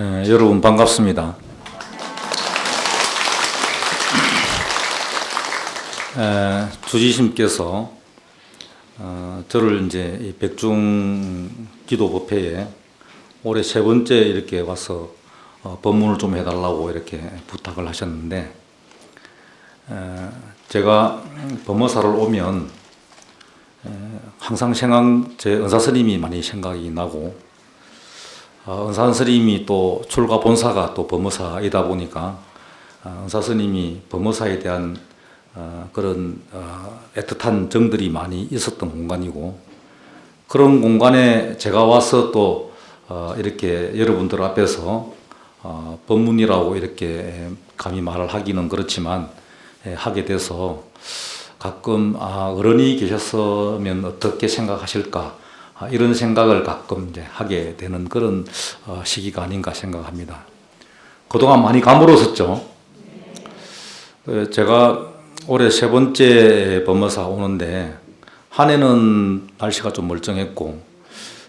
여러분 반갑습니다. 주지심께서 저를 이제 이 백중 기도법회에 올해 세 번째 이렇게 와서 법문을 좀 해달라고 이렇게 부탁을 하셨는데, 제가 법무사를 오면 항상 제 은사 스님이 많이 생각이 나고, 은사 스님이 또 출가 본사가 또 법무사이다 보니까 은사 스님이 법무사에 대한 그런 애틋한 정들이 많이 있었던 공간이고, 그런 공간에 제가 와서 또 이렇게 여러분들 앞에서 법문이라고 이렇게 감히 말을 하기는 그렇지만 하게 돼서 가끔 어른이 계셨으면 어떻게 생각하실까, 이런 생각을 가끔 이제 하게 되는 그런 시기가 아닌가 생각합니다. 그동안 많이 가물었었죠. 제가 올해 세 번째 법무사 오는데, 한 해는 날씨가 좀 멀쩡했고,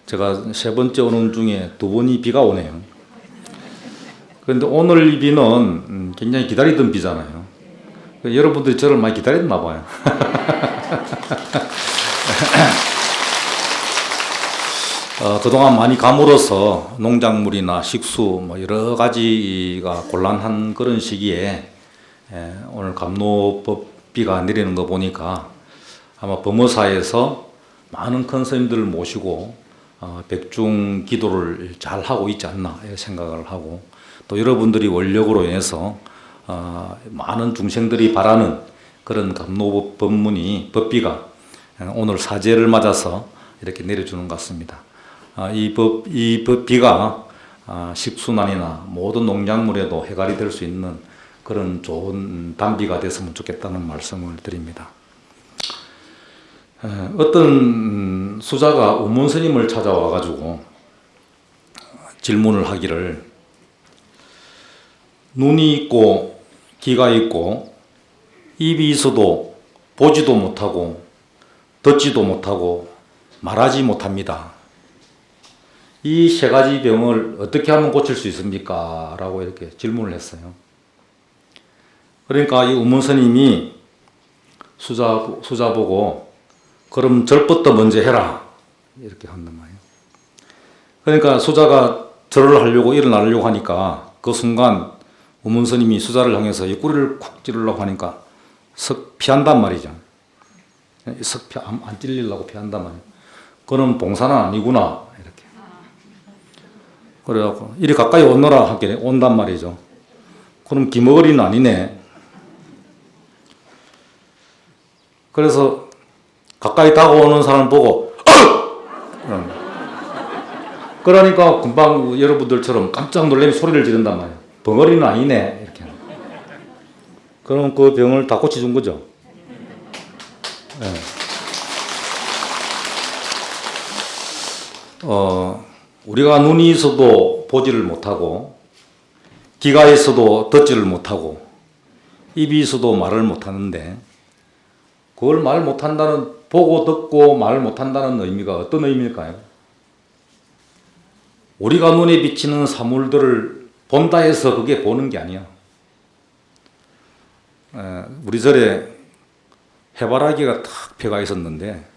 제가 세 번째 오는 중에 두 번이 비가 오네요. 그런데 오늘 이 비는 굉장히 기다리던 비잖아요. 여러분들이 저를 많이 기다렸나 봐요. 그동안 많이 가물어서 농작물이나 식수 뭐 여러 가지가 곤란한 그런 시기에 오늘 감로법비가 내리는 거 보니까 아마 법무사에서 많은 큰 스님들을 모시고 백중 기도를 잘 하고 있지 않나 생각을 하고, 또 여러분들이 원력으로 인해서 많은 중생들이 바라는 그런 법비가 오늘 사제를 맞아서 이렇게 내려주는 것 같습니다. 이 법비가 식수난이나 모든 농작물에도 해갈이 될 수 있는 그런 좋은 단비가 됐으면 좋겠다는 말씀을 드립니다. 어떤 수자가 우문스님을 찾아와가지고 질문을 하기를, 눈이 있고 귀가 있고 입이 있어도 보지도 못하고 듣지도 못하고 말하지 못합니다. 이 세 가지 병을 어떻게 하면 고칠 수 있습니까? 라고 이렇게 질문을 했어요. 그러니까 이 우문스님이 수자 보고, 그럼 절부터 먼저 해라, 이렇게 한단 말이에요. 그러니까 수자가 절을 하려고 일어나려고 하니까 그 순간 우문스님이 수자를 향해서 이 꼬리를 쿡 찌르려고 하니까 석 피한단 말이죠. 안 찔리려고 피한단 말이에요. 그는 봉사는 아니구나, 이렇게. 그래갖고 이리 가까이 오너라 하게 온단 말이죠. 그럼 기머거리는 아니네. 그래서 가까이 다가오는 사람 보고 그러니까 금방 여러분들처럼 깜짝 놀라면 소리를 지른단 말이에요. 벙어리는 아니네, 이렇게. 그럼 그 병을 다 고쳐준 거죠. 네. 우리가 눈이 있어도 보지를 못하고, 귀가 있어도 듣지를 못하고, 입이 있어도 말을 못하는데, 그걸 말 못한다는, 보고 듣고 말 못한다는 의미가 어떤 의미일까요? 우리가 눈에 비치는 사물들을 본다 해서 그게 보는 게 아니야. 우리 절에 해바라기가 탁 펴가 있었는데,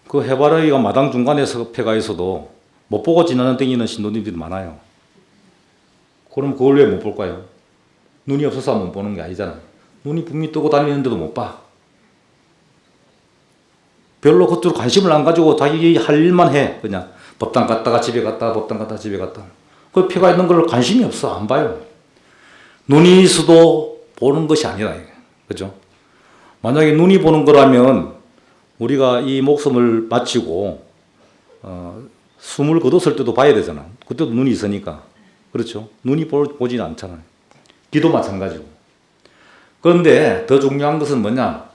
그 해바라기가 마당 중간에서 펴가 있어도 못 보고 지나다니는 신도님들이 많아요. 그럼 그걸 왜 못 볼까요? 눈이 없어서 못 보는 게 아니잖아요. 눈이 분명히 뜨고 다니는데도 못 봐. 별로 그쪽으로 관심을 안 가지고 자기 할 일만 해. 그냥 법당 갔다가 집에 갔다가 법당 갔다가 집에 갔다가. 그 펴가 있는 걸 관심이 없어. 안 봐요. 눈이 있어도 보는 것이 아니라. 그죠? 만약에 눈이 보는 거라면 우리가 이 목숨을 마치고 숨을 거뒀을 때도 봐야 되잖아. 그때도 눈이 있으니까. 그렇죠? 눈이 보지는 않잖아요. 귀도 마찬가지고. 그런데 더 중요한 것은 뭐냐?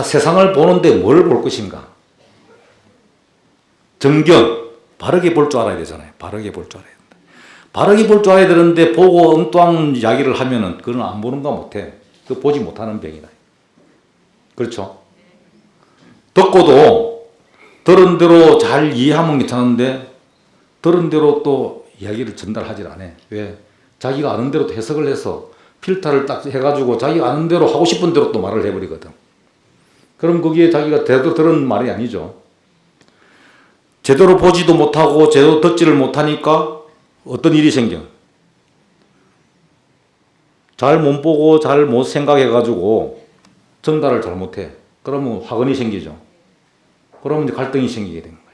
세상을 보는데 뭘 볼 것인가? 정견, 바르게 볼 줄 알아야 되잖아요. 바르게 볼 줄 알아야 된다. 바르게 볼 줄 알아야 되는데 보고 엉뚱한 이야기를 하면은 그건 안 보는가 못해. 그 보지 못하는 병이다. 그렇죠? 듣고도 들은 대로 잘 이해하면 괜찮은데 들은 대로 또 이야기를 전달하질 않아. 왜? 자기가 아는 대로 또 해석을 해서 필터를 딱 해가지고 자기가 아는 대로 하고 싶은 대로 또 말을 해버리거든. 그럼 거기에 자기가 제대로 들은 말이 아니죠. 제대로 보지도 못하고 제대로 듣지를 못하니까 어떤 일이 생겨? 잘 못 보고 잘 못 생각해가지고 전달을 잘 못해. 그러면 화근이 생기죠. 그러면 이제 갈등이 생기게 된 거예요.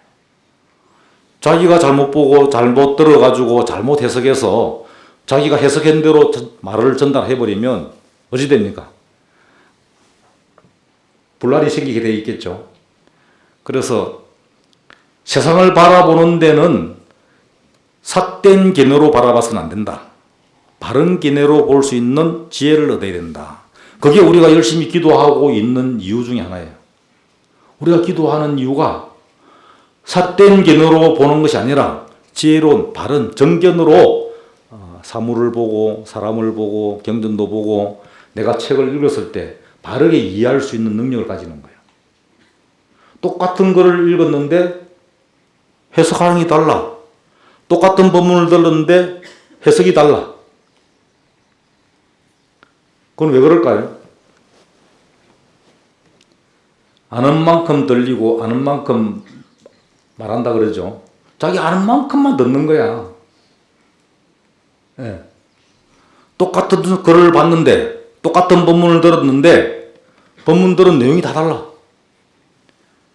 자기가 잘못 보고 잘못 들어가지고 잘못 해석해서 자기가 해석한 대로 말을 전달해버리면 어찌 됩니까? 분란이 생기게 돼 있겠죠. 그래서 세상을 바라보는 데는 삿된 견해로 바라봐서는 안 된다. 바른 견해로 볼 수 있는 지혜를 얻어야 된다. 그게 우리가 열심히 기도하고 있는 이유 중에 하나예요. 우리가 기도하는 이유가 삿된 견해로 보는 것이 아니라 지혜로운 바른 정견으로 사물을 보고 사람을 보고 경전도 보고 내가 책을 읽었을 때 바르게 이해할 수 있는 능력을 가지는 거예요. 똑같은 거를 읽었는데 해석하는 게 달라. 똑같은 본문을 들었는데 해석이 달라. 그건 왜 그럴까요? 아는 만큼 들리고 아는 만큼 말한다 그러죠. 자기 아는 만큼만 듣는 거야. 예. 똑같은 글을 봤는데 똑같은 본문을 들었는데 본문 들은 내용이 다 달라.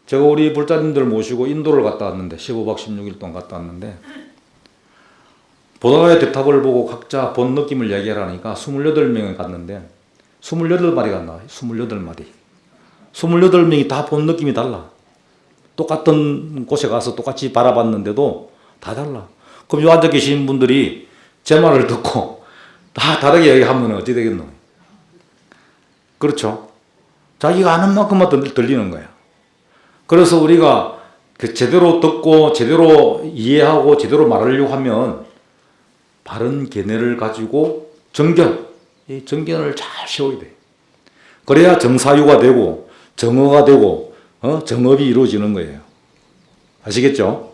제가 우리 불자님들 모시고 인도를 갔다 왔는데 15박 16일 동안 갔다 왔는데 보다가의 대탑을 보고 각자 본 느낌을 얘기하라니까 28명이 갔는데 28마리가 나와요. 28마리. 28명이 다 본 느낌이 달라. 똑같은 곳에 가서 똑같이 바라봤는데도 다 달라. 그럼 요 앉아 계신 분들이 제 말을 듣고 다 다르게 얘기하면 어떻게 되겠노? 그렇죠. 자기가 아는 만큼만 들리는 거야. 그래서 우리가 제대로 듣고 제대로 이해하고 제대로 말하려고 하면 바른 견해를 가지고 이 정견을 잘 세워야 돼. 그래야 정사유가 되고 정어가 되고 정업이 이루어지는 거예요. 아시겠죠?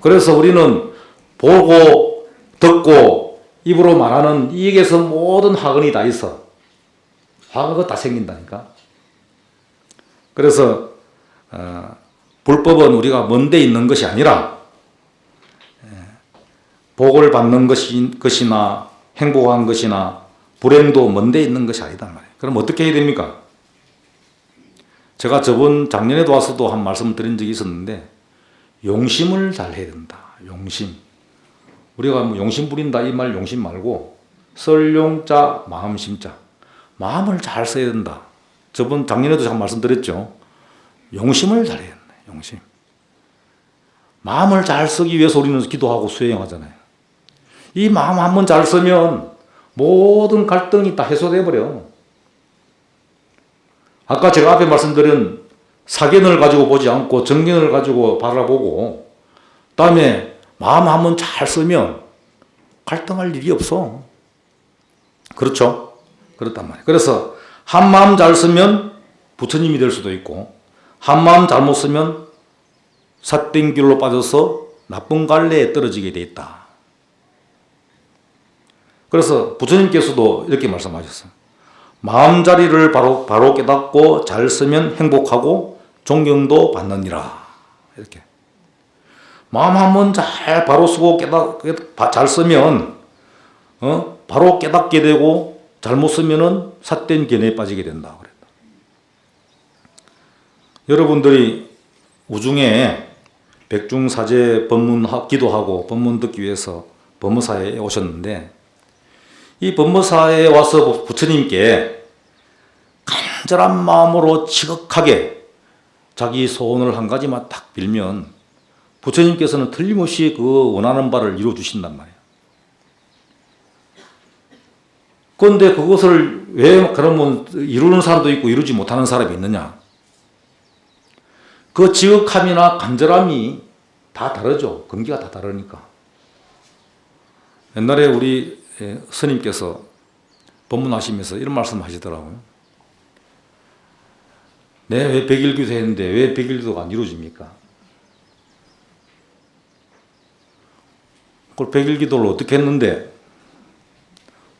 그래서 우리는 보고 듣고 입으로 말하는 이에게서 모든 학問이 다 있어. 화가 다 생긴다니까. 그래서 불법은 우리가 먼 데 있는 것이 아니라 복을 받는 것이나 행복한 것이나 불행도 먼 데 있는 것이 아니다 말이에요. 그럼 어떻게 해야 됩니까? 제가 작년에도 와서도 한 말씀 드린 적이 있었는데 용심을 잘 해야 된다. 용심. 우리가 뭐 용심 부린다 이 말 용심 말고 설용자 마음심자. 마음을 잘 써야 된다. 작년에도 제가 말씀드렸죠. 용심을 잘해야 된다. 용심. 마음을 잘 쓰기 위해서 우리는 기도하고 수행하잖아요. 이 마음 한번 잘 쓰면 모든 갈등이 다 해소돼 버려. 아까 제가 앞에 말씀드린 사견을 가지고 보지 않고 정견을 가지고 바라보고 그다음에 마음 한번 잘 쓰면 갈등할 일이 없어. 그렇죠? 그렇단 말이에요. 그래서 한 마음 잘 쓰면 부처님이 될 수도 있고 한 마음 잘못 쓰면 삿된 길로 빠져서 나쁜 갈래에 떨어지게 돼 있다. 그래서 부처님께서도 이렇게 말씀하셨어요. 마음자리를 바로 깨닫고 잘 쓰면 행복하고 존경도 받느니라. 이렇게. 마음 한번 잘 바로 쓰고 잘 쓰면 바로 깨닫게 되고 잘못 쓰면은 삿된 견해에 빠지게 된다. 그랬다. 여러분들이 우중에 백중사제 법문 기도하고 법문 듣기 위해서 법무사에 오셨는데 이 법무사에 와서 부처님께 간절한 마음으로 지극하게 자기 소원을 한 가지만 딱 빌면 부처님께서는 틀림없이 그 원하는 바를 이루어 주신단 말이에요. 그런데 그것을 왜 그러면 이루는 사람도 있고 이루지 못하는 사람이 있느냐? 그 지극함이나 간절함이 다 다르죠. 근기가 다 다르니까. 옛날에 우리 스님께서 법문하시면서 이런 말씀 하시더라고요. 왜 백일기도 했는데 왜 백일기도가 안 이루어집니까? 그걸 100일 기도를 어떻게 했는데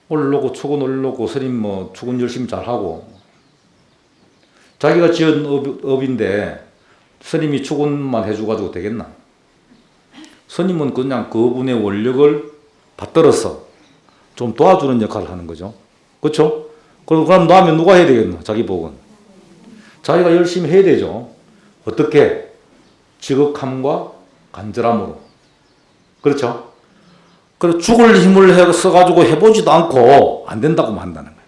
올려놓고 축은 올려놓고 스님 뭐 축은 열심히 잘하고 자기가 지은 업인데 스님이 축은만 해줘가지고 되겠나? 스님은 그냥 그분의 원력을 받들어서 좀 도와주는 역할을 하는 거죠. 그렇죠? 그럼 다음에 누가 해야 되겠노? 자기 복은. 자기가 열심히 해야 되죠. 어떻게? 지극함과 간절함으로. 그렇죠? 그래서 죽을 힘을 써가지고 해보지도 않고 안 된다고 한다는 거예요.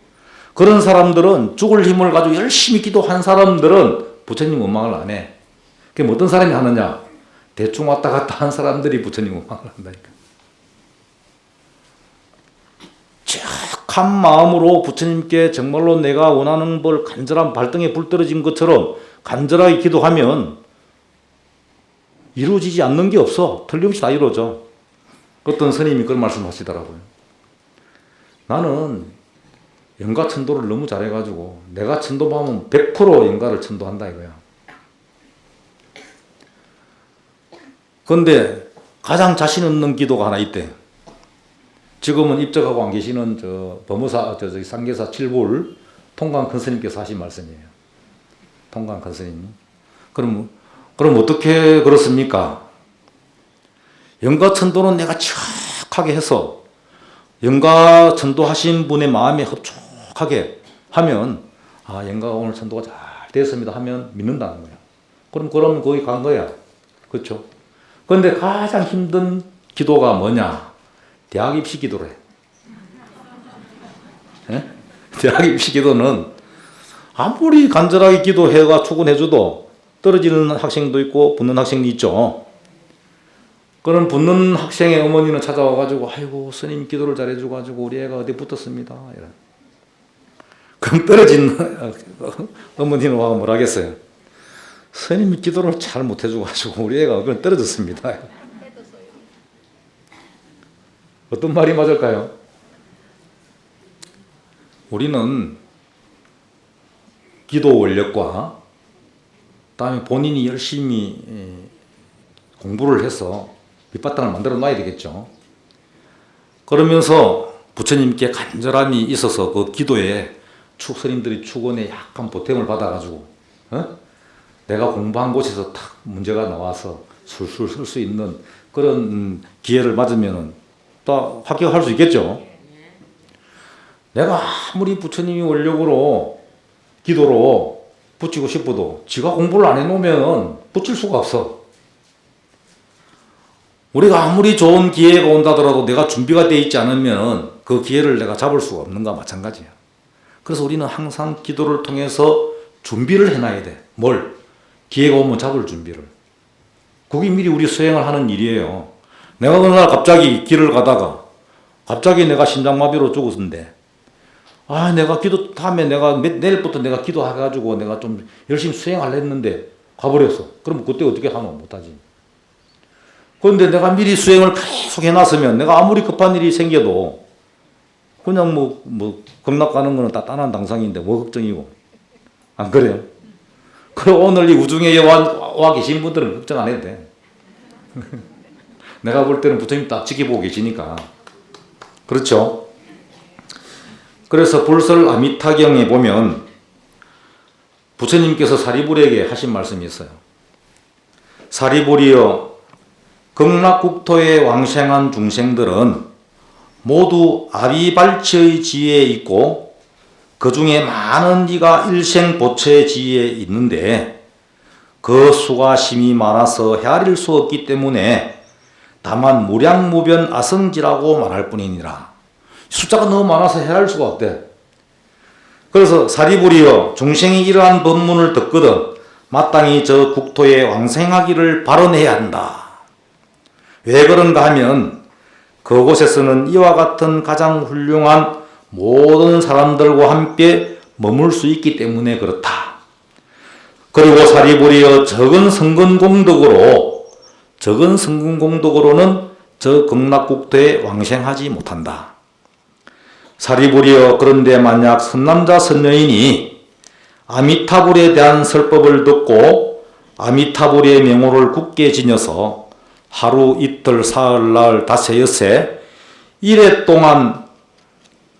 그런 사람들은 죽을 힘을 가지고 열심히 기도한 사람들은 부처님 원망을 안 해. 그럼 어떤 사람이 하느냐? 대충 왔다 갔다 한 사람들이 부처님 원망을 한다니까. 착한 마음으로 부처님께 정말로 내가 원하는 걸 간절한 발등에 불 떨어진 것처럼 간절하게 기도하면 이루어지지 않는 게 없어. 틀림없이 다 이루어져. 어떤 스님이 그런 말씀 하시더라고요. 나는 영가 천도를 너무 잘해가지고 내가 천도하면 100% 영가를 천도한다 이거야. 그런데 가장 자신 없는 기도가 하나 있대. 지금은 입적하고 안 계시는 범어사, 상계사 7불 통광 큰 스님께서 하신 말씀이에요. 통광 큰 스님이. 그럼 어떻게 그렇습니까? 영가 천도는 내가 척하게 해서 영가 천도하신 분의 마음에 흡족하게 하면 영가가 오늘 천도가 잘 됐습니다 하면 믿는다는 거야. 그럼 거기 간 거야. 그렇죠? 그런데 가장 힘든 기도가 뭐냐? 대학 입시 기도래. 예? 대학 입시 기도는 아무리 간절하게 기도해가 축원해줘도 떨어지는 학생도 있고 붙는 학생이 있죠. 그런 붙는 학생의 어머니는 찾아와가지고 아이고 스님 기도를 잘해줘가지고 우리 애가 어디 붙었습니다. 이런. 그럼 떨어진 어머니는 와가 뭐라 하겠어요? 스님이 기도를 잘 못해줘가지고 우리 애가 그건 떨어졌습니다. 어떤 말이 맞을까요? 우리는 기도 원력과 다음에 본인이 열심히 공부를 해서 밑바탕을 만들어 놔야 되겠죠. 그러면서 부처님께 간절함이 있어서 그 기도에 스님들이 축원에 약간 보탬을 받아가지고 내가 공부한 곳에서 탁 문제가 나와서 술술 쓸 수 있는 그런 기회를 맞으면은 또 합격할 수 있겠죠. 내가 아무리 부처님이 원력으로 기도로 붙이고 싶어도 지가 공부를 안 해놓으면 붙일 수가 없어. 우리가 아무리 좋은 기회가 온다더라도 내가 준비가 되어 있지 않으면 그 기회를 내가 잡을 수가 없는 거와 마찬가지야. 그래서 우리는 항상 기도를 통해서 준비를 해놔야 돼. 뭘? 기회가 오면 잡을 준비를. 그게 미리 우리 수행을 하는 일이에요. 내가 어느 날 갑자기 길을 가다가 갑자기 내가 심장마비로 죽었는데 내가 기도 다음에 내가 내일부터 내가 기도해가지고 내가 좀 열심히 수행하려 했는데 가버렸어. 그럼 그때 어떻게 하노? 못하지. 그런데 내가 미리 수행을 계속 해놨으면 내가 아무리 급한 일이 생겨도 그냥 극락 가는 거는 다 따난 당상인데 뭐 걱정이고. 안 그래요? 그리고 오늘 이 우중에 와 계신 분들은 걱정 안 해도 돼. 내가 볼 때는 부처님 딱 지켜보고 계시니까. 그렇죠? 그래서 불설 아미타경에 보면 부처님께서 사리불에게 하신 말씀이 있어요. 사리불이여 극락국토에 왕생한 중생들은 모두 아비발치의 지위에 있고 그 중에 많은 이가 일생보처의 지위에 있는데 그 수가 심히 많아서 헤아릴 수 없기 때문에 다만 무량무변 아성지라고 말할 뿐이니라. 숫자가 너무 많아서 헤아릴 수가 없대. 그래서 사리불이여 중생이 이러한 법문을 듣거든 마땅히 저 국토에 왕생하기를 발언해야 한다. 왜 그런가 하면 그곳에서는 이와 같은 가장 훌륭한 모든 사람들과 함께 머물 수 있기 때문에 그렇다. 그리고 사리불이여 적은 성근공덕으로는 저 극락국토에 왕생하지 못한다. 사리불이여 그런데 만약 선남자 선여인이 아미타불에 대한 설법을 듣고 아미타불의 명호를 굳게 지녀서 하루 이틀 사흘 나흘 닷새 엿새 이래 동안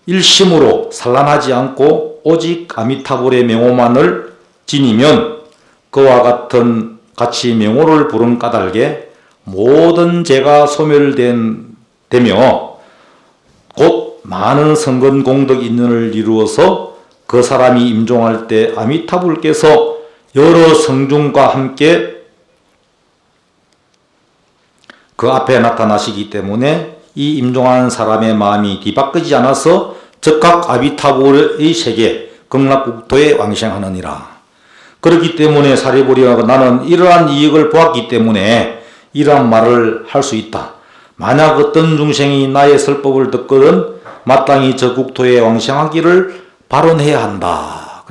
일심으로 산란하지 않고 오직 아미타불의 명호만을 지니면 그와 같은 같이 명호를 부른 까닭에 모든 죄가 소멸되며 곧 많은 성근 공덕 인연을 이루어서 그 사람이 임종할 때 아미타불께서 여러 성중과 함께 그 앞에 나타나시기 때문에 이 임종하는 사람의 마음이 뒤바뀌지 않아서 즉각 아미타불의 세계 극락국토에 왕생하느니라. 그렇기 때문에 사리부리가 나는 이러한 이익을 보았기 때문에 이러한 말을 할 수 있다. 만약 어떤 중생이 나의 설법을 듣거든 마땅히 저 국토에 왕생하기를 발언해야 한다.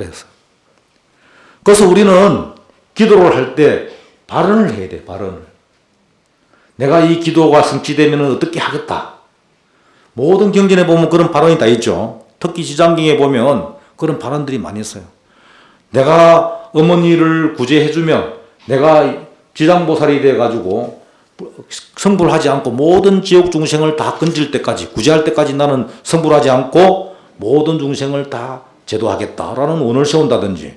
그래서 우리는 기도를 할 때 발언을 해야 돼. 발언을. 내가 이 기도가 성취되면 어떻게 하겠다. 모든 경전에 보면 그런 발언이 다 있죠. 특히 지장경에 보면 그런 발언들이 많이 있어요. 내가 어머니를 구제해주면 내가 지장보살이 돼가지고 성불하지 않고 모든 지옥 중생을 다 건질 때까지 구제할 때까지 나는 성불하지 않고 모든 중생을 다 제도하겠다라는 원을 세운다든지.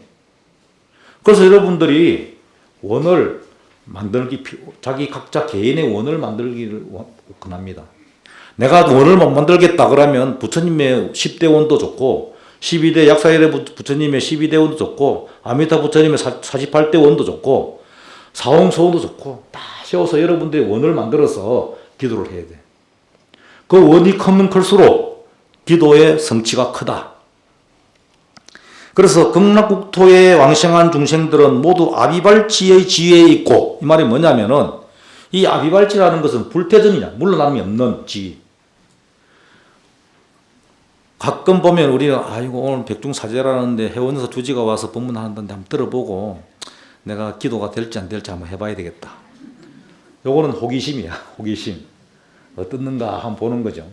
그래서 여러분들이 원을 만들기, 자기 각자 개인의 원을 만들기를 권합니다. 내가 원을 못 만들겠다 그러면 부처님의 10대 원도 좋고 12대 약사일의 부처님의 12대 원도 좋고 아미타 부처님의 48대 원도 좋고 사홍소원도 좋고 다 세워서 여러분들이 원을 만들어서 기도를 해야 돼. 그 원이 크면 클수록 기도의 성취가 크다. 그래서 극락국토에 왕생한 중생들은 모두 아비발치의 지혜에 있고, 이 말이 뭐냐면은 이 아비발치라는 것은 불태전이냐, 물러남이 없는 지. 가끔 보면 우리는 아이고 오늘 백중사제라는데 회원에서 주지가 와서 법문하는데 한번 들어보고 내가 기도가 될지 안 될지 한번 해봐야 되겠다. 요거는 호기심이야. 호기심. 어떻는가 한번 보는 거죠.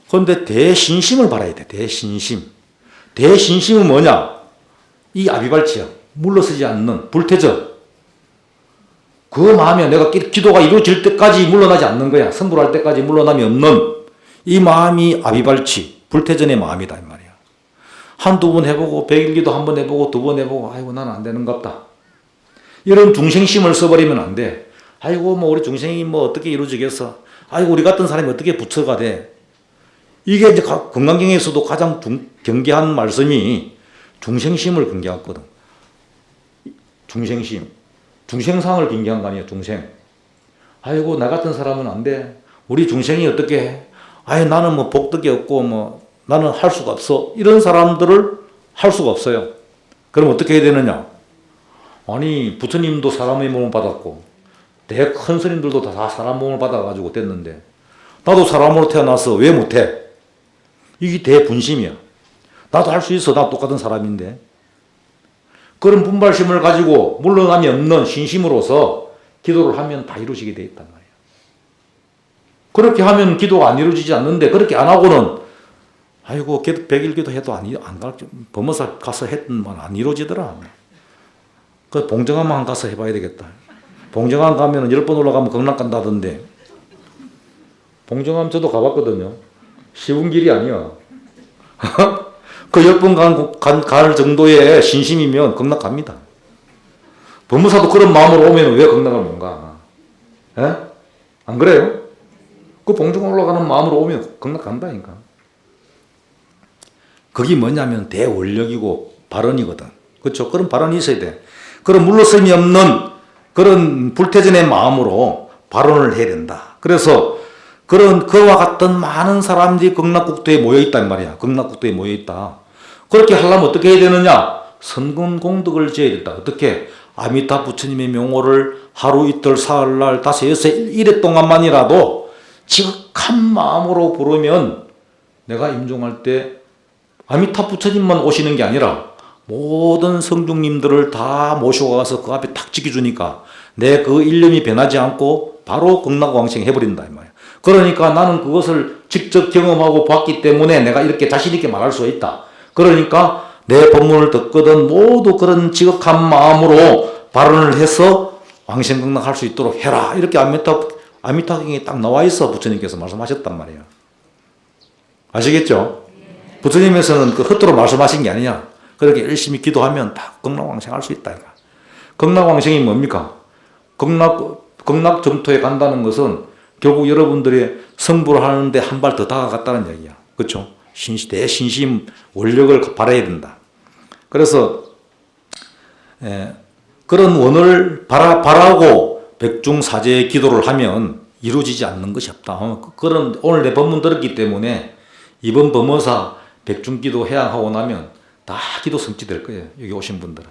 그런데 대신심을 바라야 돼. 대신심. 대신심은 뭐냐? 이 아비발치야. 물러서지 않는 불태전. 그 마음에 내가 기도가 이루어질 때까지 물러나지 않는 거야. 성불할 때까지 물러남이 없는 이 마음이 아비발치, 불태전의 마음이다 이 말이야. 한두 번 해보고 백일기도 한 번 해보고 두 번 해보고 아이고 나는 안 되는갑다. 이런 중생심을 써버리면 안 돼. 아이고 뭐 우리 중생이 뭐 어떻게 이루어지겠어. 아이고 우리 같은 사람이 어떻게 부처가 돼. 이게 이제 건강경에서도 가장 경계한 말씀이 중생심을 경계했거든. 중생심. 중생상을 경계한 거 아니야, 중생. 아이고, 나 같은 사람은 안 돼. 우리 중생이 어떻게 해? 아이, 나는 뭐 복덕이 없고, 뭐, 나는 할 수가 없어. 이런 사람들을 할 수가 없어요. 그럼 어떻게 해야 되느냐? 아니, 부처님도 사람의 몸을 받았고, 대 큰 스님들도 다 사람 몸을 받아가지고 됐는데, 나도 사람으로 태어나서 왜 못해? 이게 대분심이야. 나도 할 수 있어. 나 똑같은 사람인데. 그런 분발심을 가지고 물러남이 없는 신심으로서 기도를 하면 다 이루어지게 돼 있단 말이야. 그렇게 하면 기도가 안 이루어지지 않는데 그렇게 안 하고는 아이고 백일기도 해도 안 갈, 범어사 가서 했더만 안 이루어지더라. 그 봉정암만 가서 해봐야 되겠다. 봉정암 가면은 10번 올라가면 극락 간다던데. 봉정암 저도 가봤거든요. 쉬운 길이 아니야. 그 10번 갈 정도의 신심이면 극락 갑니다. 법무사도 그런 마음으로 오면 왜 극락을 못 가? 에? 안 그래요? 그 봉정 올라가는 마음으로 오면 극락 간다니까. 그게 뭐냐면 대원력이고 발언이거든. 그렇죠? 그런 발언이 있어야 돼. 그런 물러섬이 없는 그런 불태전의 마음으로 발언을 해야 된다. 그래서 그와 같은 많은 사람들이 극락국도에 모여있단 말이야. 극락국도에 모여있다. 그렇게 하려면 어떻게 해야 되느냐? 선근공덕을 지어야 된다. 어떻게? 아미타 부처님의 명호를 하루 이틀 사흘날 다섯 여섯 일회 동안만이라도 지극한 마음으로 부르면 내가 임종할 때 아미타 부처님만 오시는 게 아니라 모든 성중님들을 다 모시고 가서 그 앞에 탁 지켜주니까 내 그 일념이 변하지 않고 바로 극락왕생 해버린다 이 말이야. 그러니까 나는 그것을 직접 경험하고 봤기 때문에 내가 이렇게 자신 있게 말할 수 있다. 그러니까 내 법문을 듣거든 모두 그런 지극한 마음으로 발언을 해서 왕생극락할 수 있도록 해라. 이렇게 아미타경에 딱 나와 있어 부처님께서 말씀하셨단 말이에요. 아시겠죠? 부처님에서는 그 헛도로 말씀하신 게 아니야. 그렇게 열심히 기도하면 다 극락왕생할 수 있다. 극락왕생이 뭡니까? 극락정토에 간다는 것은 결국 여러분들의 성불을 하는데 한 발 더 다가갔다는 얘기야. 그렇죠? 대신심 원력을 발휘해야 된다. 그래서 그런 원을 바라고 백중사제의 기도를 하면 이루어지지 않는 것이 없다. 그런 오늘 내 법문 들었기 때문에 이번 범어사 백중기도 해양하고 나면 다 기도 성취될 거예요. 여기 오신 분들은.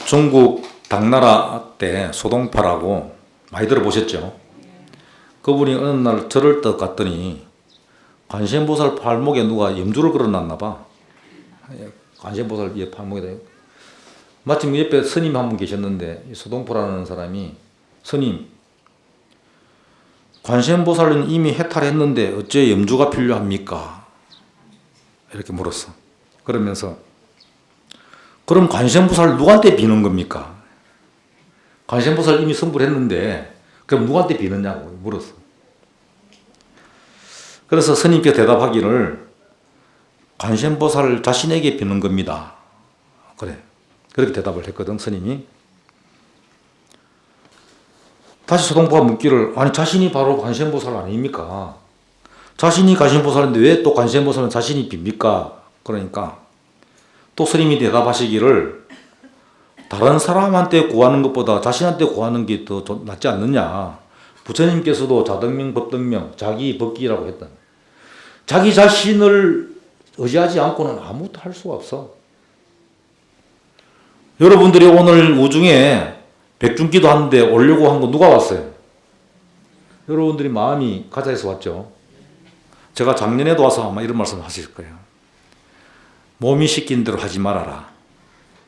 중국 당나라 때 소동파라고 많이 들어보셨죠? 그분이 어느 날 절을 떡 갔더니 관세음보살 팔목에 누가 염주를 걸어놨나 봐. 관세음보살 옆 팔목에다. 마침 옆에 스님 한 분 계셨는데 소동포라는 사람이 스님, 관세음보살은 이미 해탈했는데 어째 염주가 필요합니까? 이렇게 물었어. 그러면서 그럼 관세음보살 누구한테 비는 겁니까? 관세음보살 이미 성불했는데 그럼 누구한테 비느냐고 물었어. 그래서 스님께 대답하기를 관세음보살 자신에게 비는 겁니다. 그래. 그렇게 대답을 했거든, 스님이. 다시 소동포가 묻기를, 아니, 자신이 바로 관세음보살 아닙니까? 자신이 관세음보살인데 왜 또 관세음보살은 자신이 빕니까? 그러니까 또 스님이 대답하시기를, 다른 사람한테 구하는 것보다 자신한테 구하는 게 더 낫지 않느냐. 부처님께서도 자등명, 법등명, 자기 법기라고 했다. 자기 자신을 의지하지 않고는 아무것도 할 수가 없어. 여러분들이 오늘 우중에 백중기도 하는데 오려고 한 거 누가 왔어요? 여러분들이 마음이 가자에서 왔죠. 제가 작년에도 와서 아마 이런 말씀 하실 거예요. 몸이 시킨 대로 하지 말아라.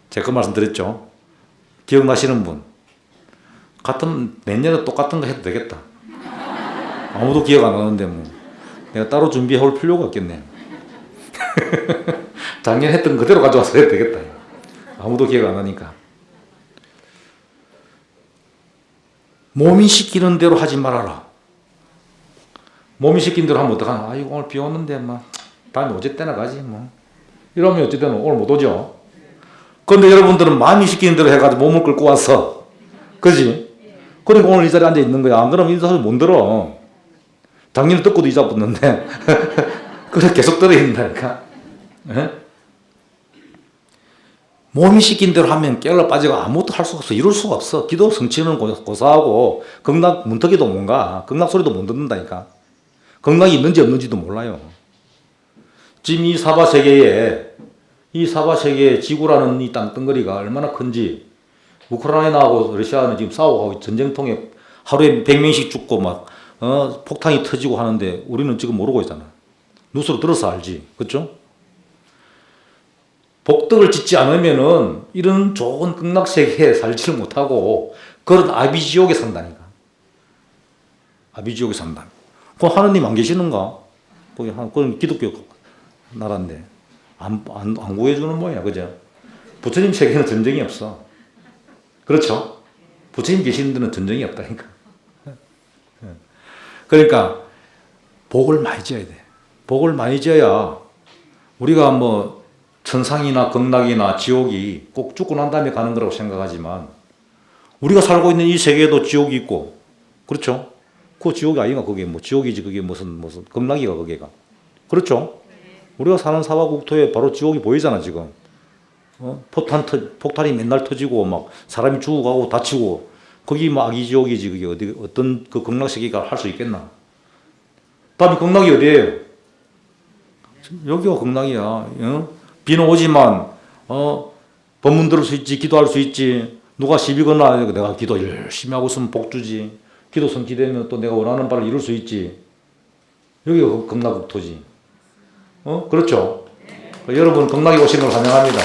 제가 그 말씀 드렸죠. 기억나시는 분? 내년에 똑같은 거 해도 되겠다. 아무도 기억 안 하는데 뭐 내가 따로 준비해 올 필요가 없겠네. 작년 했던 그대로 가져와서 해도 되겠다. 아무도 기억 안 하니까. 몸이 시키는 대로 하지 말아라. 몸이 시킨 대로 하면 어떡하나. 아이고, 오늘 비 오는데, 다음에 어제 때나 가지, 이러면 어쨌든 오늘 못 오죠. 그런데 여러분들은 마음이 시키는 대로 해가지고 몸을 끌고 왔어. 그지? 그러니까 오늘 이 자리에 앉아 있는 거야. 안 그러면 이 소리 못 들어. 작년에 듣고도 이자 붙는데. 그래, 계속 들어야 된다니까. 몸이 시킨 대로 하면 깨어라 빠지고 아무것도 할 수가 없어. 이룰 수가 없어. 기도 성취는 고사하고 극락 문턱에도 못 가. 극락 소리도 못 듣는다니까. 극락이 있는지 없는지도 몰라요. 지금 이 사바세계에 지구라는 이 땅덩어리가 얼마나 큰지, 우크라이나하고 러시아는 지금 싸우고 전쟁통에 하루에 100명씩 죽고 폭탄이 터지고 하는데 우리는 지금 모르고 있잖아. 뉴스로 들어서 알지. 그렇죠? 복덕을 짓지 않으면은 이런 좋은 극락세계에 살지를 못하고 그런 아비지옥에 산다니까. 아비지옥에 산다. 그 하느님 안 계시는가? 그건 기독교 나라인데 안 구해주는 모양이야. 그죠? 부처님 세계는 전쟁이 없어. 그렇죠? 부처님 계시는 데는 전쟁이 없다니까. 그러니까 복을 많이 지어야 돼. 복을 많이 지어야 우리가 천상이나 극락이나 지옥이 꼭 죽고 난 다음에 가는 거라고 생각하지만 우리가 살고 있는 이 세계에도 지옥이 있고, 그렇죠? 그 지옥이 아니가 그게 지옥이지 그게 무슨 극락이가 그게가. 그렇죠? 우리가 사는 사바국토에 바로 지옥이 보이잖아 지금. 폭탄이 맨날 터지고 사람이 죽어가고 다치고 거기 악이 지옥이지 그게 어떤 그 극락 세계가 할 수 있겠나? 다음에 극락이 어디예요? 여기가 극락이야. 비는 오지만 법문 들을 수 있지, 기도할 수 있지. 누가 시비 거나 내가 기도 열심히 하고 있으면 복 주지. 기도 성취되면 또 내가 원하는 바를 이룰 수 있지. 여기가 극락국토지. 그렇죠? 여러분 극락에 오신 걸 환영합니다.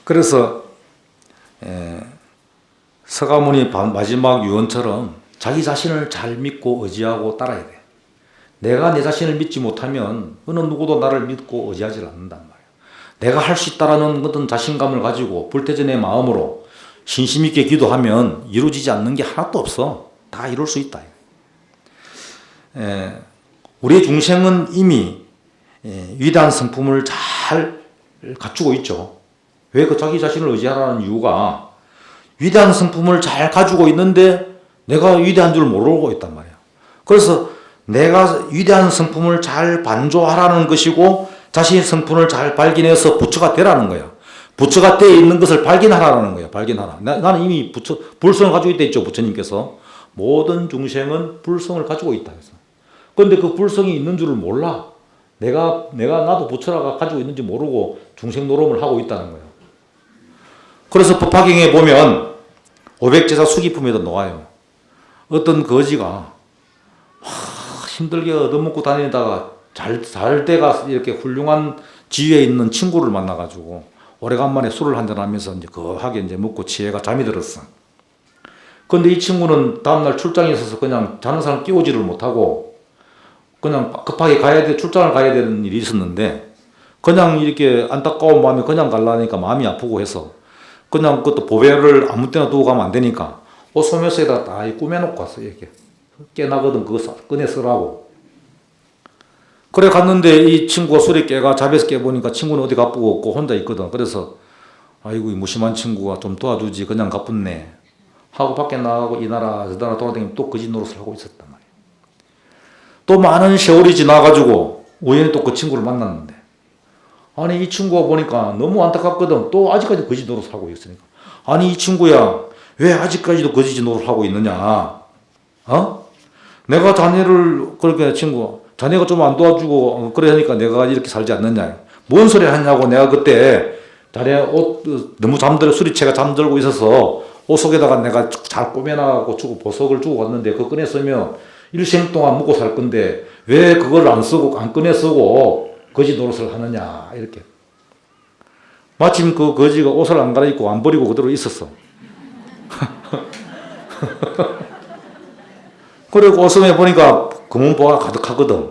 그래서 서가모니 마지막 유언처럼 자기 자신을 잘 믿고 의지하고 따라야 돼. 내가 내 자신을 믿지 못하면 어느 누구도 나를 믿고 의지하지 않는단 말이에요. 내가 할 수 있다라는 어떤 자신감을 가지고 불태전의 마음으로 신심 있게 기도하면 이루어지지 않는 게 하나도 없어. 다 이룰 수 있다. 우리의 중생은 이미 위대한 성품을 잘 갖추고 있죠. 왜 그 자기 자신을 의지하라는 이유가 위대한 성품을 잘 가지고 있는데 내가 위대한 줄 모르고 있단 말이야. 그래서 내가 위대한 성품을 잘 반조하라는 것이고 자신의 성품을 잘 발견해서 부처가 되라는 거야. 부처가 되어 있는 것을 발견하라는 거야. 발견하라. 나는 이미 불성을 가지고 있다 했죠. 부처님께서. 모든 중생은 불성을 가지고 있다 해서. 그런데 그 불성이 있는 줄을 몰라. 나도 부처라가 가지고 있는지 모르고 중생 노름을 하고 있다는 거예요. 그래서 법화경에 보면 500제사 수기품에도 나와요. 어떤 거지가 힘들게 얻어먹고 다니다가 잘 돼가 이렇게 훌륭한 지위에 있는 친구를 만나가지고 오래간만에 술을 한잔하면서 이제 거하게 이제 먹고 취해가 잠이 들었어. 근데 이 친구는 다음날 출장에 있어서 그냥 자는 사람 깨우지를 못하고 그냥 급하게 출장을 가야 되는 일이 있었는데 그냥 이렇게 안타까운 마음에 그냥 가려니까 마음이 아프고 해서 그냥 그것도 보배를 아무 때나 두고 가면 안 되니까 옷 소매서에다 다 꾸며놓고 왔어요. 이렇게 깨나거든 그거 꺼내 쓰라고. 그래 갔는데 이 친구가 술에 깨가 잠에서 깨보니까 친구는 어디 가쁘고 없고 혼자 있거든. 그래서 아이고 이 무심한 친구가 좀 도와주지 그냥 가뿐네 하고 밖에 나가고 이 나라 저 나라 돌아다니면 또 거지 노릇을 하고 있었단 말이야. 또 많은 세월이 지나가지고 우연히 또 그 친구를 만났는데 아니 이 친구가 보니까 너무 안타깝거든. 또 아직까지 거지 노릇을 하고 있으니까 아니 이 친구야 왜 아직까지도 거지 노릇을 하고 있느냐. 내가 자네를 그렇게 자네가 좀 안 도와주고 그러니까 내가 이렇게 살지 않느냐. 뭔 소리 하냐고. 내가 그때 자네 옷 너무 수리채가 잠들고 있어서 옷 속에다가 내가 잘 꾸며놔갖고 주고 보석을 주고 갔는데 그거 꺼내 쓰면 일생 동안 먹고 살 건데 왜 그걸 안 꺼내 쓰고 거지 노릇을 하느냐. 이렇게. 마침 그 거지가 옷을 안 갈아입고 안 버리고 그대로 있었어. 그리고 옷을 보니까 금은보가 가득하거든.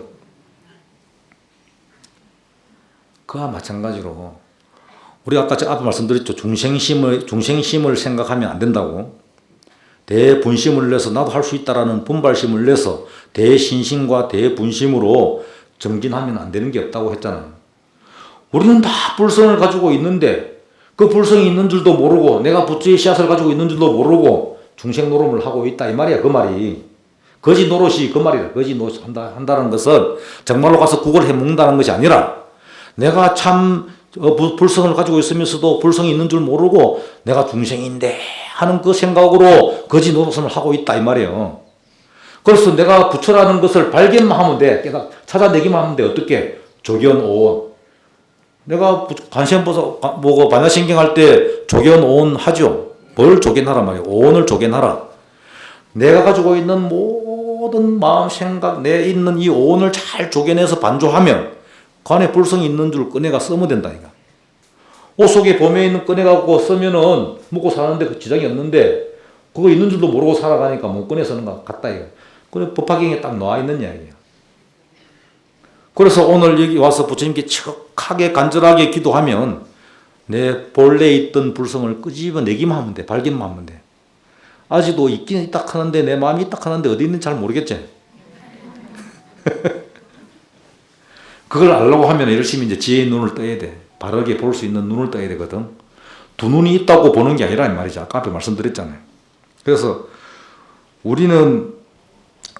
그와 마찬가지로 우리가 아까 앞에 말씀드렸죠. 중생심을 생각하면 안 된다고. 대분심을 내서 나도 할 수 있다라는 분발심을 내서 대신심과 대분심으로 정진하면 안 되는 게 없다고 했잖아요. 우리는 다 불성을 가지고 있는데 그 불성이 있는 줄도 모르고 내가 부처의 씨앗을 가지고 있는 줄도 모르고 중생 노름을 하고 있다 이 말이야. 그 말이. 거지 노릇이 그 말이다. 거지 노릇 한다는 것은 정말로 가서 국을 해먹는다는 것이 아니라 내가 참 불성을 가지고 있으면서도 불성이 있는 줄 모르고 내가 중생인데 하는 그 생각으로 거지 노릇을 하고 있다 이 말이에요. 그래서 내가 부처라는 것을 발견만 하면 돼. 찾아내기만 하면 돼. 어떻게? 조견오온. 내가 관세음 보고 반야신경 할 때 조견오온 하죠. 뭘 조견하라 말이에요. 오온을 조견하라. 내가 가지고 있는 모든 마음, 생각, 내 있는 이 오온을 잘 조견해서 반조하면 관에 불성이 있는 줄 꺼내가 쓰면 된다. 이거. 옷 속에 봄에 있는 꺼내갖고 쓰면은 먹고 사는데 그 지장이 없는데 그거 있는 줄도 모르고 살아가니까 못 꺼내 쓰는 것 같다. 이거. 그래 법화경에 딱 나와 있는 이야기야. 그래서 오늘 여기 와서 부처님께 척하게 간절하게 기도하면 내 본래 있던 불성을 끄집어내기만 하면 돼. 발견만 하면 돼. 아직도 있긴 있다 하는데 내 마음이 있다 하는데 어디 있는지 잘 모르겠지. 그걸 알려고 하면 열심히 이제 지혜의 눈을 떠야 돼. 바르게 볼 수 있는 눈을 떠야 되거든. 두 눈이 있다고 보는 게 아니라 이 말이죠. 아까 앞에 말씀드렸잖아요. 그래서 우리는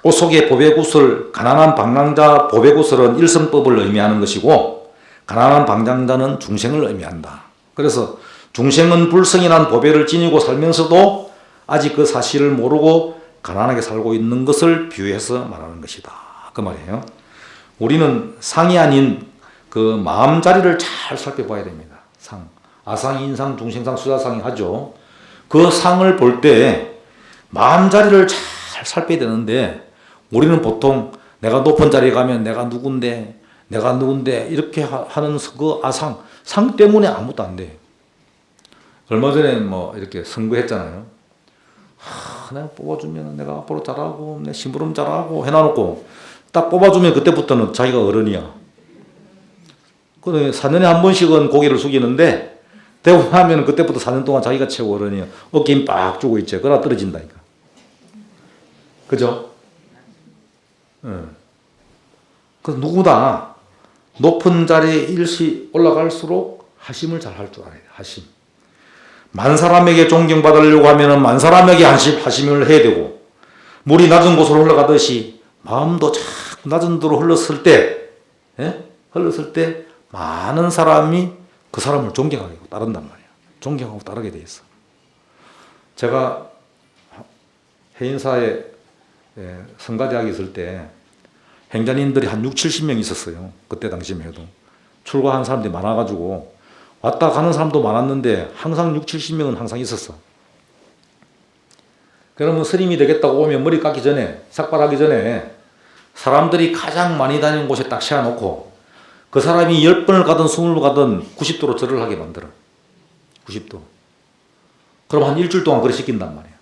옷 속에 보배구슬, 가난한 방랑자 보배구슬은 일성법을 의미하는 것이고 가난한 방랑자는 중생을 의미한다. 그래서 중생은 불성이란 보배를 지니고 살면서도 아직 그 사실을 모르고 가난하게 살고 있는 것을 비유해서 말하는 것이다. 그 말이에요. 우리는 상이 아닌 그 마음자리를 잘 살펴봐야 됩니다. 상. 아상, 인상, 중생상, 수자상이 하죠. 그 상을 볼 때 마음자리를 잘 살펴야 되는데 우리는 보통 내가 높은 자리에 가면 내가 누군데 이렇게 하는 그 아상, 상 때문에 아무것도 안 돼. 얼마 전에 뭐 이렇게 선거했잖아요. 내가 뽑아주면 내가 앞으로 잘하고 내 심부름 잘하고 해놔놓고 딱 뽑아주면 그때부터는 자기가 어른이야. 그 4년에 한 번씩은 고개를 숙이는데 되고 나면 그때부터 4년 동안 자기가 최고 어른이야. 어깨 힘 빡 주고 있지. 그러다 떨어진다니까. 그죠? 그래서 누구나 높은 자리에 일시 올라갈수록 하심을 잘 할 줄 알아야 돼. 하심. 만 사람에게 존경받으려고 하면 만 사람에게 하심을 해야 되고, 물이 낮은 곳으로 흘러가듯이 마음도 자꾸 낮은 데로 흘렀을 때, 흘렀을 때 많은 사람이 그 사람을 존경하게 따른단 말이야. 존경하고 따르게 돼 있어. 제가 해인사에 성가대학에 있을 때 행자님들이 한 6, 70명 있었어요. 그때 당시만 해도. 출가한 사람들이 많아가지고 왔다 가는 사람도 많았는데 항상 6, 70명은 항상 있었어. 그러면 스님이 되겠다고 오면 머리 깎기 전에, 삭발하기 전에 사람들이 가장 많이 다니는 곳에 딱 세워놓고 그 사람이 10번을 가든 20번을 가든 90도로 절을 하게 만들어. 90도. 그럼 한 일주일 동안 그래 시킨단 말이야.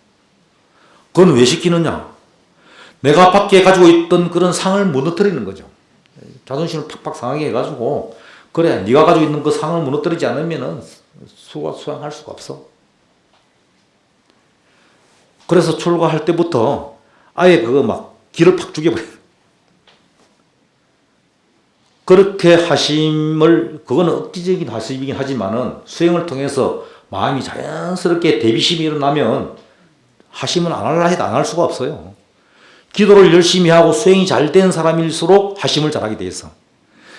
그건 왜 시키느냐? 내가 밖에 가지고 있던 그런 상을 무너뜨리는 거죠. 자존심을 팍팍 상하게 해가지고, 그래, 네가 가지고 있는 그 상을 무너뜨리지 않으면은 수행할 수가 없어. 그래서 출가할 때부터 아예 그거 막 기를 팍 죽여버려. 그렇게 하심을, 그거는 억지적인 하심이긴 하지만은 수행을 통해서 마음이 자연스럽게 대비심이 일어나면 하심은 안 할라 해도 안 할 수가 없어요. 기도를 열심히 하고 수행이 잘 된 사람일수록 하심을 잘하게 돼 있어.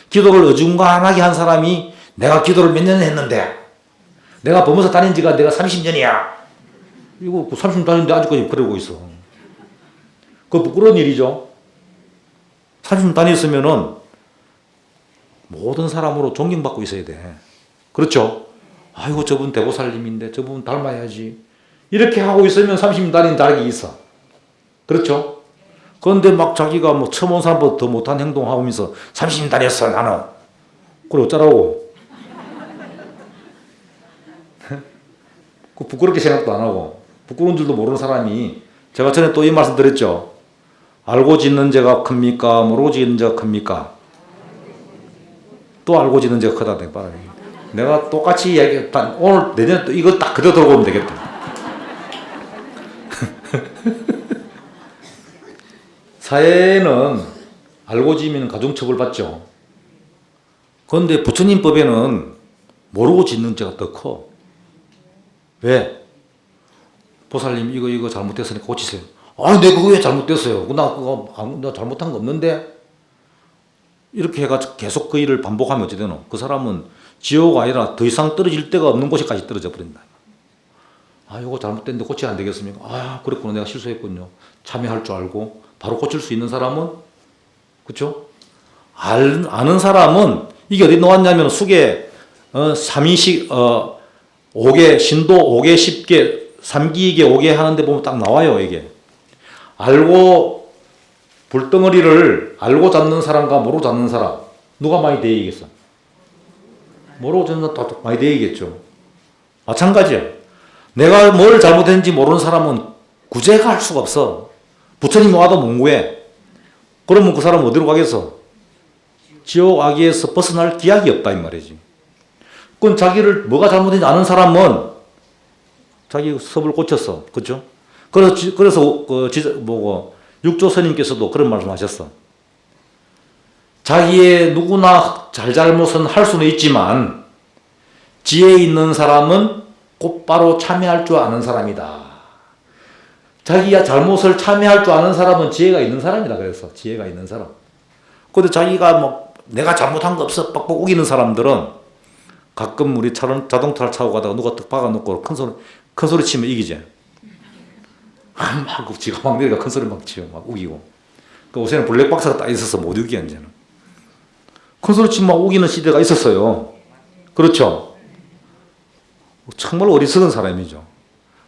기도를 어중간하게 한 사람이 내가 기도를 몇 년 했는데, 내가 법무사 다닌 지가 내가 30년이야. 이거 30년 다녔는데 아직까지 그러고 있어. 그거 부끄러운 일이죠. 30년 다녔으면은 모든 사람으로 존경받고 있어야 돼. 그렇죠? 아이고, 저분 대보살님인데 저분 닮아야지. 이렇게 하고 있으면 30년 다닌 다르게 있어. 그렇죠? 그런데 막 자기가 뭐 처음 온 사람보다 더 못한 행동하면서 30년 다녔어, 나는. 그래, 어쩌라고. 그 부끄럽게 생각도 안 하고, 부끄러운 줄도 모르는 사람이, 제가 전에 또 이 말씀 드렸죠. 알고 짓는 죄가 큽니까? 모르고 짓는 죄가 큽니까? 또 알고 짓는 죄가 크다. 내가 똑같이 이야기했다. 오늘, 내년에 또 이거 딱 그대로 들고 오면 되겠다. 사회는 알고 지면 가중처벌 받죠. 그런데 부처님 법에는 모르고 짓는 죄가 더 커. 왜? 보살님 이거 잘못됐으니까 고치세요. 아니, 내가 그거 왜 잘못됐어요? 나 잘못한 거 없는데? 이렇게 해가지고 계속 그 일을 반복하면 어찌 되노? 그 사람은 지옥 아니라 더 이상 떨어질 데가 없는 곳에까지 떨어져 버린다. 아, 이거 잘못됐는데 고쳐야 안 되겠습니까? 아, 그랬구나. 내가 실수했군요. 참여할 줄 알고 바로 고칠 수 있는 사람은, 그렇죠? 아는 사람은 이게 어디 나왔냐면 숙에 3인식 5개 신도 5개 10개 3기익에 5개 하는데 보면 딱 나와요. 이게 알고 불덩어리를 알고 잡는 사람과 모르고 잡는 사람, 누가 많이 대이겠어? 모르고 잡는 사람 더 많이 대이겠죠. 마찬가지야. 내가 뭘 잘못했는지 모르는 사람은 구제가 할 수가 없어. 부처님이 와도 못 구해. 그러면 그 사람은 어디로 가겠어? 지옥 악에서 벗어날 기약이 없다 이 말이지. 그건 자기를 뭐가 잘못했는지 아는 사람은 자기 섭을 고쳤어. 그렇죠? 그래서 육조 스님께서도 그런 말씀하셨어. 자기의 누구나 잘잘못은 할 수는 있지만 지혜 있는 사람은 곧바로 참여할 줄 아는 사람이다. 자기가 잘못을 참여할 줄 아는 사람은 지혜가 있는 사람이다. 그래서 지혜가 있는 사람. 근데 자기가 뭐 내가 잘못한 거 없어 빡빡 우기는 사람들은 가끔 우리 자동차를 타고 가다가 누가 딱 박아놓고 큰 소리 치면 이기지. 막 지가 막 내리가 큰 소리 막 치고 막 우기고. 그 요새는 블랙박스가 딱 있어서 못 우기 이제는. 큰 소리 치면 막 우기는 시대가 있었어요. 그렇죠? 정말 어리석은 사람이죠.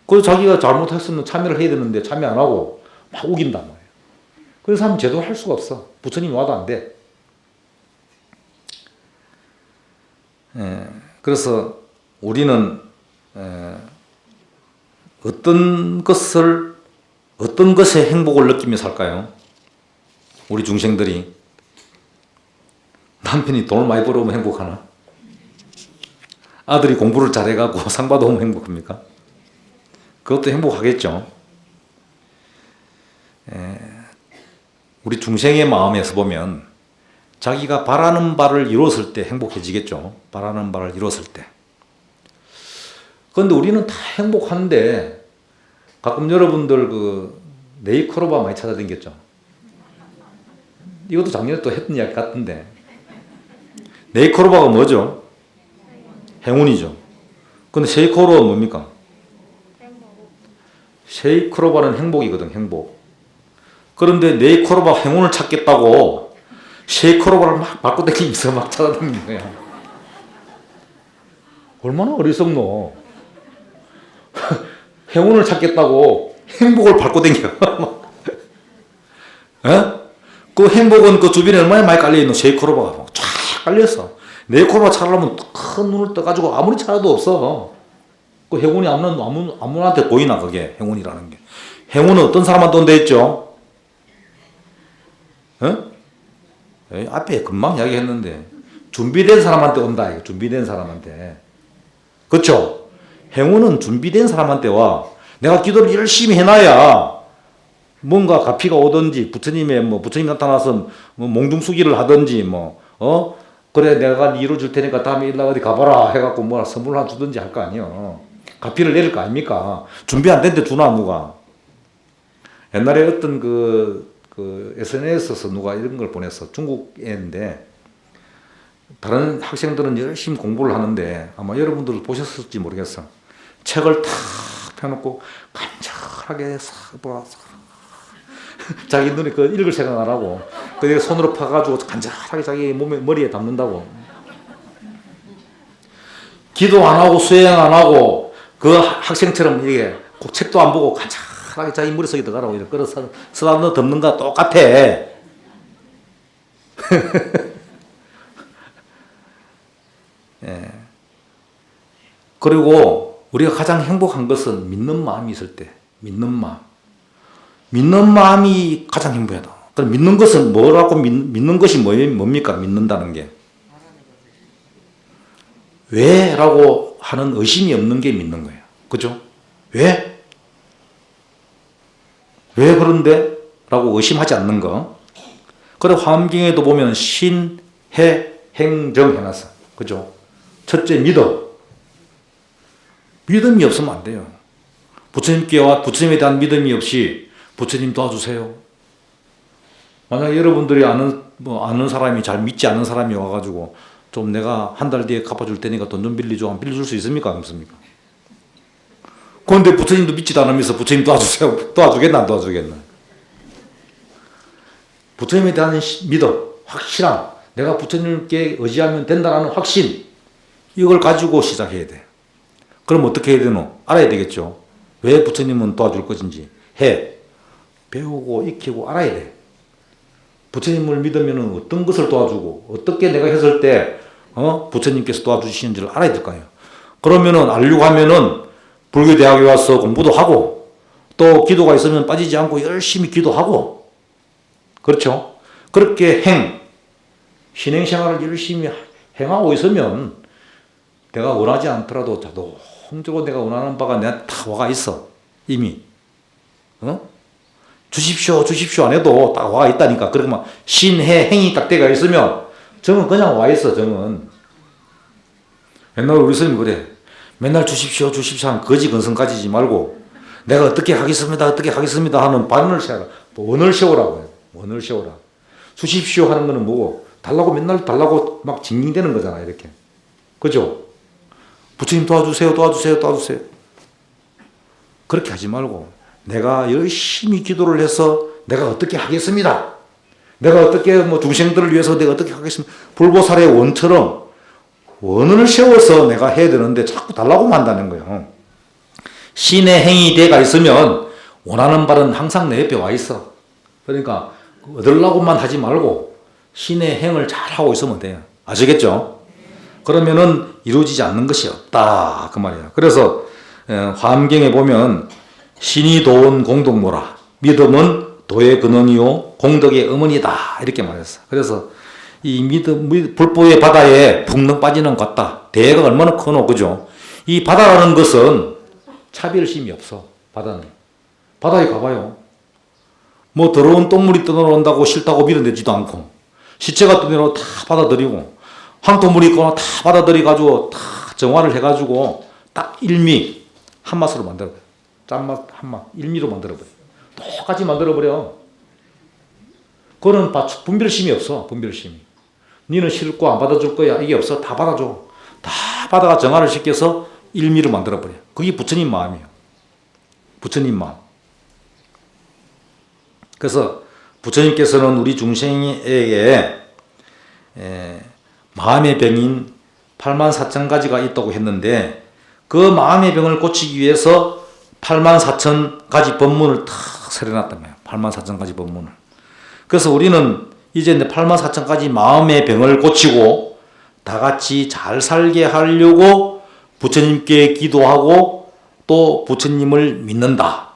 그래서 자기가 잘못했으면 참여를 해야 되는데 참여 안 하고 막 우긴단 말이에요. 그래서 사람 제대로 할 수가 없어. 부처님이 와도 안 돼. 그래서 우리는 어떤 것에 행복을 느끼며 살까요? 우리 중생들이 남편이 돈을 많이 벌어오면 행복하나? 아들이 공부를 잘해갖고 상 받아오면 행복합니까? 그것도 행복하겠죠. 우리 중생의 마음에서 보면 자기가 바라는 바를 이뤘을 때 행복해지겠죠. 바라는 바를 이뤘을 때. 그런데 우리는 다 행복한데 가끔 여러분들 그 네이클로바 많이 찾아다녔죠. 이것도 작년에 또 했던 이야기 같은데 네이클로바가 뭐죠? 행운이죠. 근데 쉐이크로바는 뭡니까? 쉐이크로바는 행복이거든, 행복. 그런데 네이클로바 행운을 찾겠다고 쉐이크로바를 막 바꿔 다니면서 막 찾아다니는 거야. 얼마나 어리석노. 행운을 찾겠다고 행복을 밟고 다녀. 그 행복은 그 주변에 얼마나 많이 깔려있노. 쉐이크로바가 쫙 깔렸어. 네이클로바 찾으려면 큰 눈을 떠가지고 아무리 찾아도 없어. 그 행운이 아무한테 보이나, 그게 행운이라는 게. 행운은 어떤 사람한테 온다 했죠? 앞에 금방 이야기했는데 준비된 사람한테 온다. 준비된 사람한테. 그렇죠? 행운은 준비된 사람한테 와. 내가 기도를 열심히 해놔야 뭔가 가피가 오든지 부처님이 나타나서 몽둥수기를 하든지 그래 내가 네 이루어줄 테니까 다음에 일나 어디 가봐라 해갖고 뭐 선물 하나 주든지 할 거 아니에요. 가피를 내릴 거 아닙니까? 준비 안 된데 주나 누가. 옛날에 어떤 그 SNS에서 누가 이런 걸 보냈어. 중국 애인데 다른 학생들은 열심히 공부를 하는데 아마 여러분들 보셨을지 모르겠어. 책을 탁 펴놓고 간절하게 자기 눈에 그 읽을 생각 안 하고 그 손으로 파가지고 간절하게 자기 머리에 담는다고. 기도 안 하고 수행 안 하고 그 학생처럼 이게 꼭 책도 안 보고 간절하게 자기 머릿속에 들어가라고 이렇게 끌어서 쓰다 넣어 덮는 거 똑같아. 예. 그리고 우리가 가장 행복한 것은 믿는 마음이 있을 때, 믿는 마음. 믿는 마음이 가장 행복하다. 그럼 믿는 것은 뭐라고 믿는 것이 뭡니까? 믿는다는 게. 왜? 라고 하는 의심이 없는 게 믿는 거예요. 그죠? 왜? 왜 그런데? 라고 의심하지 않는 거. 그래, 화엄경에도 보면 신, 해, 행, 정 해놨어. 그죠? 첫째, 믿어. 믿음이 없으면 안 돼요. 부처님에 대한 믿음이 없이 부처님 도와주세요. 만약 여러분들이 아는 사람이 잘 믿지 않는 사람이 와가지고 좀 내가 한 달 뒤에 갚아줄 테니까 돈 좀 빌려줘. 빌려줄 수 있습니까? 없습니까? 그런데 부처님도 믿지도 않으면서 부처님 도와주세요. 도와주겠나? 안 도와주겠나? 부처님에 대한 믿음, 확실함. 내가 부처님께 의지하면 된다는 확신. 이걸 가지고 시작해야 돼. 그럼 어떻게 해야 되노? 알아야 되겠죠. 왜 부처님은 도와줄 것인지. 배우고 익히고 알아야 돼. 부처님을 믿으면 어떤 것을 도와주고 어떻게 내가 했을 때 부처님께서 도와주시는지를 알아야 될 거 아니에요. 그러면은 알려고 하면은 불교대학에 와서 공부도 하고 또 기도가 있으면 빠지지 않고 열심히 기도하고 그렇죠. 그렇게 신행생활을 열심히 행하고 있으면 내가 원하지 않더라도 자동적으로 내가 원하는 바가 내가 다 와가 있어. 이미. 주십시오 안 해도 딱 와 있다니까. 그러면 신해 행이 딱 돼가 있으면 정은 그냥 와 있어. 정은. 옛날 우리 스님 그래. 맨날 주십시오 하는 거지 근성 가지지 말고 내가 어떻게 하겠습니다 하는 반을 세워라. 원을 세우라고 해요. 원을 세우라. 주십시오 하는 거는 뭐고 달라고 맨날 달라고 막 징징대는 거잖아. 이렇게. 그죠? 부처님 도와주세요. 그렇게 하지 말고 내가 열심히 기도를 해서 내가 어떻게 하겠습니다. 내가 어떻게 중생들을 위해서 내가 어떻게 하겠습니다. 불보살의 원처럼 원을 세워서 내가 해야 되는데 자꾸 달라고만 한다는 거예요. 신의 행이 돼가 있으면 원하는 바는 항상 내 옆에 와 있어. 그러니까 얻으려고만 하지 말고 신의 행을 잘 하고 있으면 돼요. 아시겠죠? 그러면은 이루어지지 않는 것이 없다. 그 말이에요. 그래서 화엄경에 보면 신이 도운 공덕모라. 믿음은 도의 근원이요 공덕의 어머니다 이렇게 말했어. 그래서 이 불보의 바다에 붕덩 빠지는 것 같다. 대가 얼마나 크노, 그죠? 이 바다라는 것은 차별심이 없어. 바다에 가봐요. 뭐 더러운 똥물이 떠내려온다고 싫다고 밀어내지도 않고, 시체가 떠내려 다 받아들이고, 황토물이 있거나 다 받아들여가지고 다 정화를 해가지고 딱 일미 한 맛으로 만들어버려. 짠맛 한맛 일미로 만들어버려. 똑같이 만들어버려. 그거는 분별심이 없어. 분별심이. 니는 싫고 안 받아줄 거야 이게 없어. 다 받아줘. 다 받아가 정화를 시켜서 일미로 만들어버려. 그게 부처님 마음이에요. 부처님 마음. 그래서 부처님께서는 우리 중생에게 마음의 병인 84,000가지가 있다고 했는데, 그 마음의 병을 고치기 위해서 84,000가지 법문을 탁 설해놨단 말이에요. 84,000가지 법문을. 그래서 우리는 이제 84,000가지 마음의 병을 고치고 다 같이 잘 살게 하려고 부처님께 기도하고 또 부처님을 믿는다.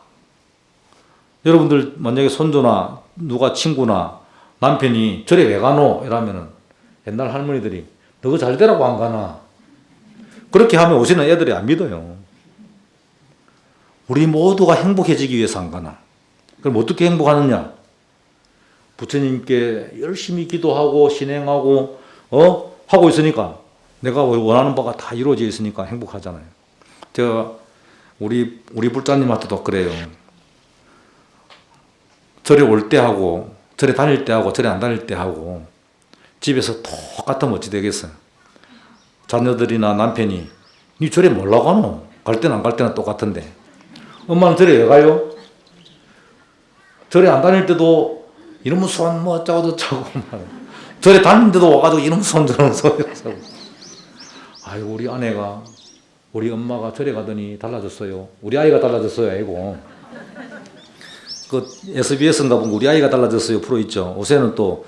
여러분들 만약에 손주나 누가 친구나 남편이 절에 왜 가노? 이러면은 옛날 할머니들이 너 잘 되라고 안 가나? 그렇게 하면 오시는 애들이 안 믿어요. 우리 모두가 행복해지기 위해서 안 가나? 그럼 어떻게 행복하느냐? 부처님께 열심히 기도하고 신행하고 하고 있으니까 내가 원하는 바가 다 이루어져 있으니까 행복하잖아요. 제가 우리 불자님한테도 그래요. 절에 올 때 하고 절에 다닐 때 하고 절에 안 다닐 때 하고 집에서 똑같으면 어찌 되겠어요? 자녀들이나 남편이 니 절에 몰라 가노? 갈 때는 안 갈 때는 똑같은데. 엄마는 절에 왜 가요? 절에 안 다닐 때도 이놈의 손 뭐 어쩌고 저쩌고 절에 다니는데도 와가지고 이놈의 손 저놈의 손 아이고 우리 아내가 우리 엄마가 절에 가더니 달라졌어요. 우리 아이가 달라졌어요. 아이고 그 SBS인가 보면 우리 아이가 달라졌어요 프로 있죠. 요새는 또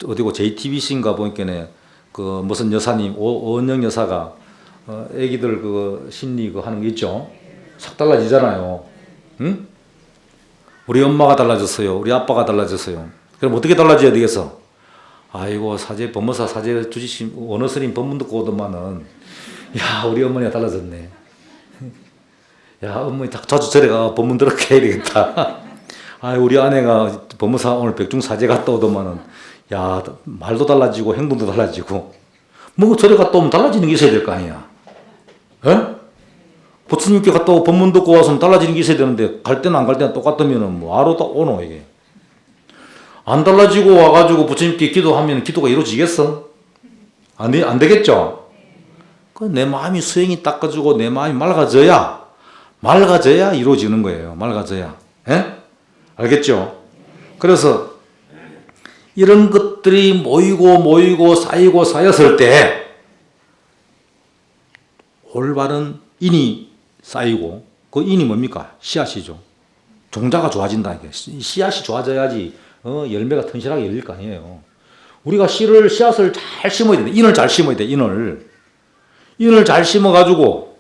어디고 JTBC인가 보니까네 그 무슨 여사님 오은영 여사가 애기들 그 심리 그 하는 게 있죠. 싹 달라지잖아요. 응? 우리 엄마가 달라졌어요. 우리 아빠가 달라졌어요. 그럼 어떻게 달라져야 되겠어? 아이고 법무사 사제 주지심 원어스님 법문 듣고 오더만은 야 우리 어머니가 달라졌네. 야 어머니 자주 절에 가 법문 들을게 해야 되겠다. 아 우리 아내가 법무사 오늘 백중사제 갔다 오더만은 야 말도 달라지고 행동도 달라지고 뭐 절에 갔다 오면 달라지는 게 있어야 될 거 아니야. 에? 부처님께 갔다 오고 법문 듣고 와서 달라지는 게 있어야 되는데 갈 때는 안 갈 때는 똑같으면은 뭐 아로 오노 이게. 안 달라지고 와가지고 부처님께 기도하면 기도가 이루어지겠어? 안 되겠죠? 그 내 마음이 수행이 닦아주고 내 마음이 맑아져야 이루어지는 거예요. 맑아져야. 에? 알겠죠? 그래서 이런 것들이 모이고 쌓였을 때 올바른 인이 쌓이고 그 인이 뭡니까? 씨앗이죠. 종자가 좋아진다. 이게. 씨앗이 좋아져야지 열매가 튼실하게 열릴 거 아니에요. 우리가 씨앗을 잘 심어야 돼. 인을 잘 심어야 돼. 인을 잘 심어가지고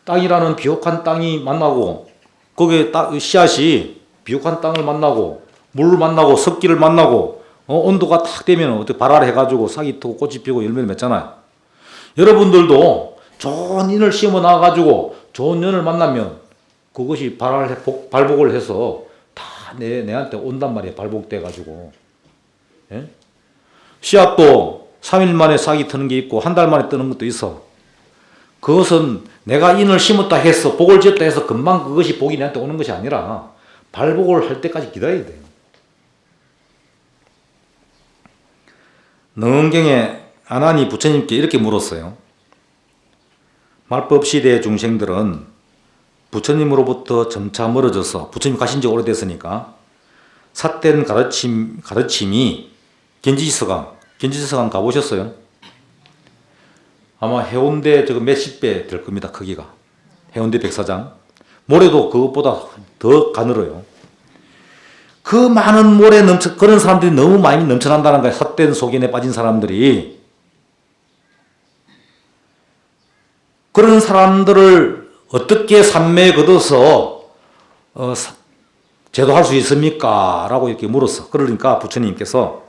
땅이라는 비옥한 땅이 만나고 거기에 씨앗이 비옥한 땅을 만나고 물을 만나고 습기를 만나고 온도가 탁 되면 어떻게 발화해가지고 싹이 트고 꽃이 피고 열매를 맺잖아요. 여러분들도 좋은 인을 심어 놔가지고 좋은 년을 만나면 그것이 발복을 해서 다 내한테 온단 말이에요. 발복돼가지고. 예? 씨앗도 3일 만에 싹이 트는 게 있고 한 달 만에 뜨는 것도 있어. 그것은 내가 인을 심었다 해서 복을 지었다 해서 금방 그것이 복이 내한테 오는 것이 아니라 발복을 할 때까지 기다려야 돼요. 능언경에 아난이 부처님께 이렇게 물었어요. 말법 시대의 중생들은 부처님으로부터 점차 멀어져서 부처님 가신 지 오래됐으니까 삿된 가르침이 gen지스강 가보셨어요? 아마 해운대 몇십 배 될 겁니다. 크기가. 해운대 백사장. 모래도 그것보다 더 가늘어요. 그 많은 모래 그런 사람들이 너무 많이 넘쳐난다는 거예요. 삿된 소견에 빠진 사람들이. 그런 사람들을 어떻게 산매에 걷어서 제도할 수 있습니까? 라고 이렇게 물었어. 그러니까 부처님께서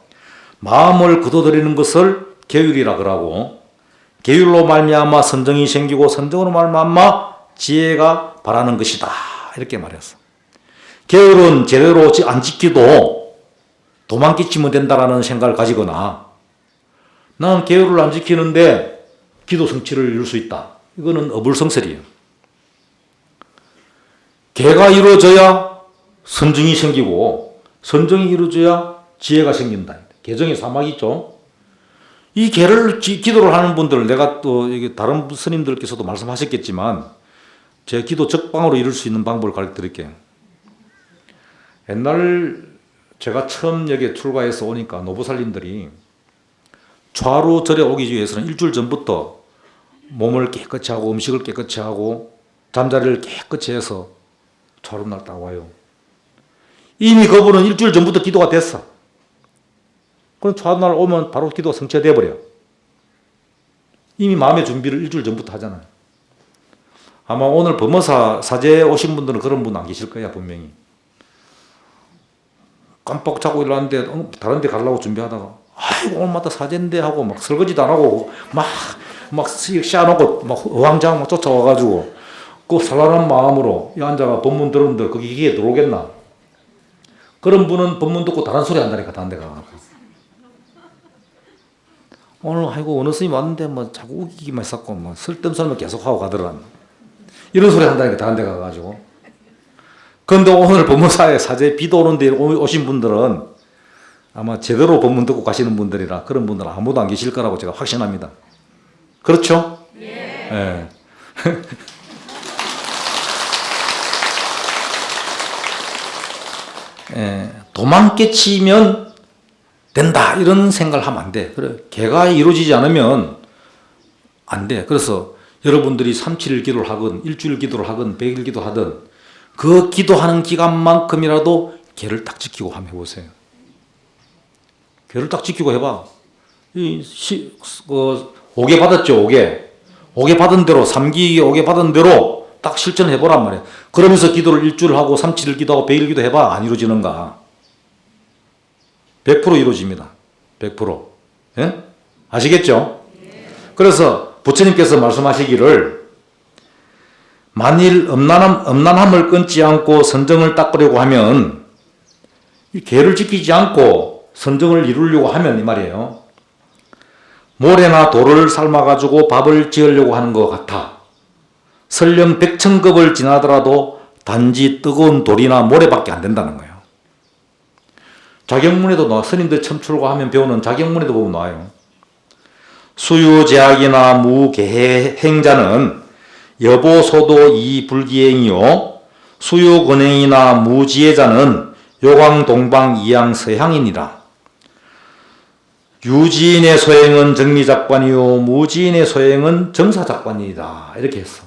마음을 거둬들이는 것을 계율이라 그러고 계율로 말미암아 선정이 생기고 선정으로 말미암아 지혜가 발하는 것이다. 이렇게 말했어. 계율은 제대로 안 지키도 도망 끼치면 된다라는 생각을 가지거나 나는 계율을 안 지키는데 기도 성취를 이룰 수 있다. 이거는 어불성설이에요. 계가 이루어져야 선정이 생기고 선정이 이루어져야 지혜가 생긴다. 계정의 사막이 있죠. 이 계를 기도를 하는 분들 내가 또 다른 스님들께서도 말씀하셨겠지만 제 기도 적방으로 이룰 수 있는 방법을 가르쳐 드릴게요. 옛날 제가 처음 여기에 출가해서 오니까 노부살님들이 좌로 절에 오기 위해서는 일주일 전부터 몸을 깨끗이 하고 음식을 깨끗이 하고 잠자리를 깨끗이 해서 좌로날 딱 와요. 이미 그분은 일주일 전부터 기도가 됐어. 그럼 좌로날 오면 바로 기도가 성취되어 버려. 이미 마음의 준비를 일주일 전부터 하잖아요. 아마 오늘 법무사 사제에 오신 분들은 그런 분 안 계실 거야 분명히. 깜빡 자고 일어났는데 다른 데 가려고 준비하다가 아이고 오늘마다 사제인데 하고 막 설거지도 안 하고 막 씌워놓고 막 어황장 막 쫓아와가지고 그 산란한 마음으로 이 앉아가 법문 들었는데 거기 기계에 들어오겠나? 그런 분은 법문 듣고 다른 소리 한다니까 다른 데 가서. 오늘 아이고 어느 스님 왔는데 뭐 자꾸 우기기만 했었고 뭐 쓸데없는 소리만 계속 하고 가더라. 이런 소리 한다니까 다른 데 가가지고. 그런데 오늘 법무사에 사제 비도 오는데 오신 분들은 아마 제대로 법문 듣고 가시는 분들이라 그런 분들은 아무도 안 계실 거라고 제가 확신합니다. 그렇죠? 예. 예. 도망 깨치면 된다 이런 생각을 하면 안 돼. 그래. 개가 이루어지지 않으면 안 돼. 그래서 여러분들이 3-7일 기도를 하건 일주일 기도를 하건 100일 기도하든 그 기도하는 기간만큼이라도 개를 딱 지키고 한번 해보세요. 개를 딱 지키고 해봐. 5개 받았죠, 5개. 5개 받은 대로, 3기 5개 받은 대로 딱 실천해보란 말이야. 그러면서 기도를 일주일 하고 3-7일 기도하고 100일 기도해봐. 안 이루어지는가? 100% 이루어집니다. 100%. 예? 아시겠죠? 그래서 부처님께서 말씀하시기를 만일 음란함을 끊지 않고 선정을 닦으려고 하면 이 계를 지키지 않고 선정을 이루려고 하면 이 말이에요. 모래나 돌을 삶아가지고 밥을 지으려고 하는 것 같아. 설령 100,000급을 지나더라도 단지 뜨거운 돌이나 모래밖에 안 된다는 거예요. 자경문에도 나와. 스님들 처음 출가하면 배우는 자경문에도 보면 나와요. 수유제약이나 무계행자는 여보소도 이불기행이요 수유근행이나 무지혜자는 요광동방 이양서향이니라. 유지인의 소행은 정리작관이요 무지인의 소행은 정사작관이다. 이렇게 했어.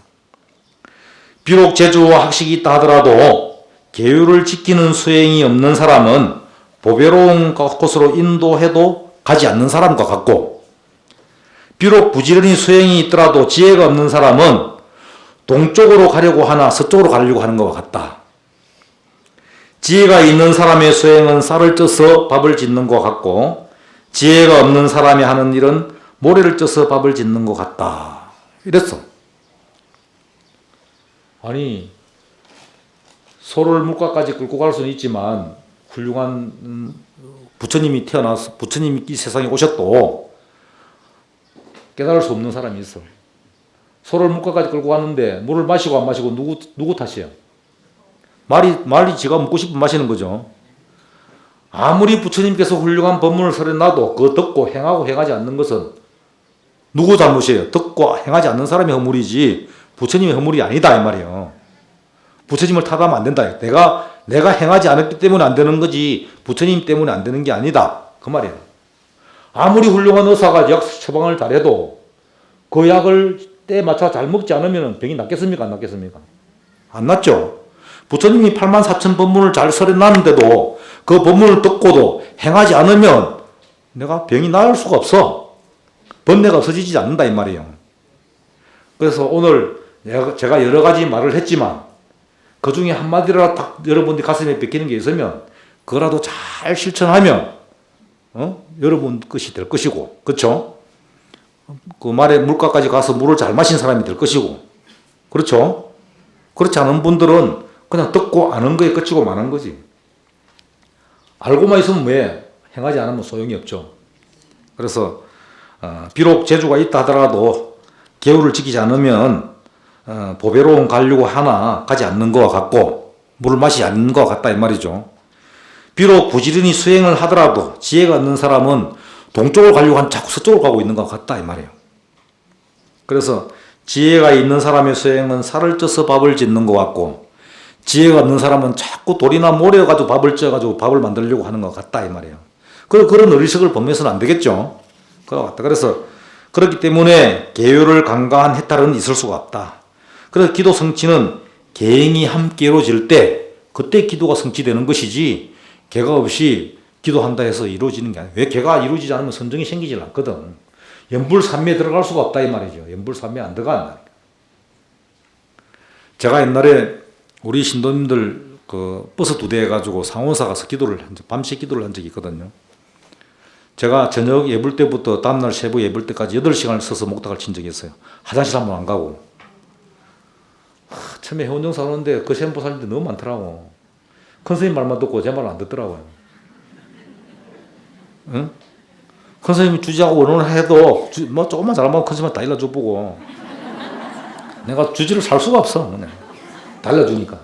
비록 재주와 학식이 있다 하더라도 계율을 지키는 수행이 없는 사람은 보배로운 곳으로 인도해도 가지 않는 사람과 같고, 비록 부지런히 수행이 있더라도 지혜가 없는 사람은 동쪽으로 가려고 하나 서쪽으로 가려고 하는 것과 같다. 지혜가 있는 사람의 수행은 쌀을 쪄서 밥을 짓는 것 같고, 지혜가 없는 사람이 하는 일은 모래를 쪄서 밥을 짓는 것 같다. 이랬어. 아니, 소를 물가까지 끌고 갈 수는 있지만 훌륭한 부처님이 태어나서 부처님이 이 세상에 오셨도 깨달을 수 없는 사람이 있어. 소를 물가까지 끌고 갔는데 물을 마시고 안 마시고 누구 탓이야? 말이 지가 먹고 싶으면 마시는 거죠. 아무리 부처님께서 훌륭한 법문을 설해놔도 그거 듣고 행하고 행하지 않는 것은 누구 잘못이에요? 듣고 행하지 않는 사람이 허물이지 부처님의 허물이 아니다 이 말이에요. 부처님을 탓하면 안 된다. 내가 행하지 않았기 때문에 안 되는 거지 부처님 때문에 안 되는 게 아니다. 그 말이에요. 아무리 훌륭한 의사가 약 처방을 잘해도 그 약을 때에 맞춰 잘 먹지 않으면 병이 낫겠습니까? 안 낫겠습니까? 안 낫죠. 부처님이 84,000 법문을 잘 설해놨는데도 그 법문을 듣고도 행하지 않으면 내가 병이 나을 수가 없어. 번뇌가 없어지지 않는다 이 말이에요. 그래서 오늘 제가 여러 가지 말을 했지만 그 중에 한마디라도 딱 여러분들이 가슴에 베끼는 게 있으면 그거라도 잘 실천하면 여러분 것이 될 것이고, 그렇죠? 그 말에 물가까지 가서 물을 잘 마신 사람이 될 것이고, 그렇죠? 그렇지 않은 분들은 그냥 듣고 아는 거에 그치고 마는 거지. 알고만 있으면 왜 행하지 않으면 소용이 없죠. 그래서 비록 재주가 있다 하더라도 계율을 지키지 않으면 보배로운 가려고 하나 가지 않는 것과 같고 물을 마시지 않는 것과 같다 이 말이죠. 비록 부지런히 수행을 하더라도 지혜가 없는 사람은 동쪽을 가려고 하면 자꾸 서쪽으로 가고 있는 것 같다 이 말이에요. 그래서 지혜가 있는 사람의 수행은 살을 쪄서 밥을 짓는 것 같고 지혜가 없는 사람은 자꾸 돌이나 모래 가지고 밥을 쪄가지고 밥을 만들려고 하는 것 같다 이 말이에요. 그런 어리석을 범해서는 안 되겠죠. 그래서 그렇기 때문에 계율을 강가한 해탈은 있을 수가 없다. 그래서 기도 성취는 계행이 함께 이루어질 때 그때 기도가 성취되는 것이지 개가 없이 기도한다 해서 이루어지는 게 아니에요. 왜 개가 이루어지지 않으면 선정이 생기질 않거든. 연불삼매에 들어갈 수가 없다 이 말이죠. 연불삼매에 안 들어간다. 제가 옛날에 우리 신도님들 그 버스 2대 해가지고 상원사 가서 밤새 기도를 한 적이 있거든요. 제가 저녁 예불 때부터 다음날 새벽 예불 때까지 8시간을 서서 목탁을 친 적이 있어요. 화장실 한 번 안 가고. 처음에 회원정사 오는데 그 셈보 살인데 너무 많더라고. 큰 선생님 말만 듣고 제 말을 안 듣더라고요. 응? 큰 선생님이 주지하고 원원을 해도 뭐 조금만 잘하면 큰 선생님 다 일러줘 보고 내가 주지를 살 수가 없어. 그냥. 달라주니까.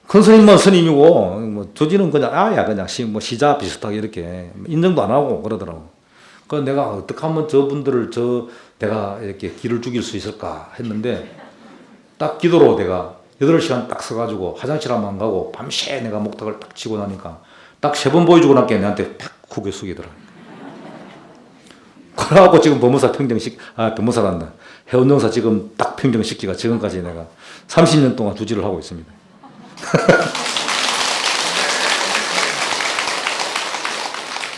큰 스님은 스님이고, 뭐, 조지는 그냥 아야, 그냥 시자 비슷하게 이렇게 인정도 안 하고 그러더라고. 그래서 내가 어떻게 하면 저분들을 내가 이렇게 길을 죽일 수 있을까 했는데, 딱 기도로 내가 8시간 딱 서가지고 화장실 한 번 가고 밤새 내가 목탁을 딱 치고 나니까 딱 3번 보여주고 나니까 내한테 팍 고개 숙이더라. 그래갖고 지금 변호사란다. 회원정사 지금 딱 평정시키가 지금까지 내가 30년 동안 주지를 하고 있습니다.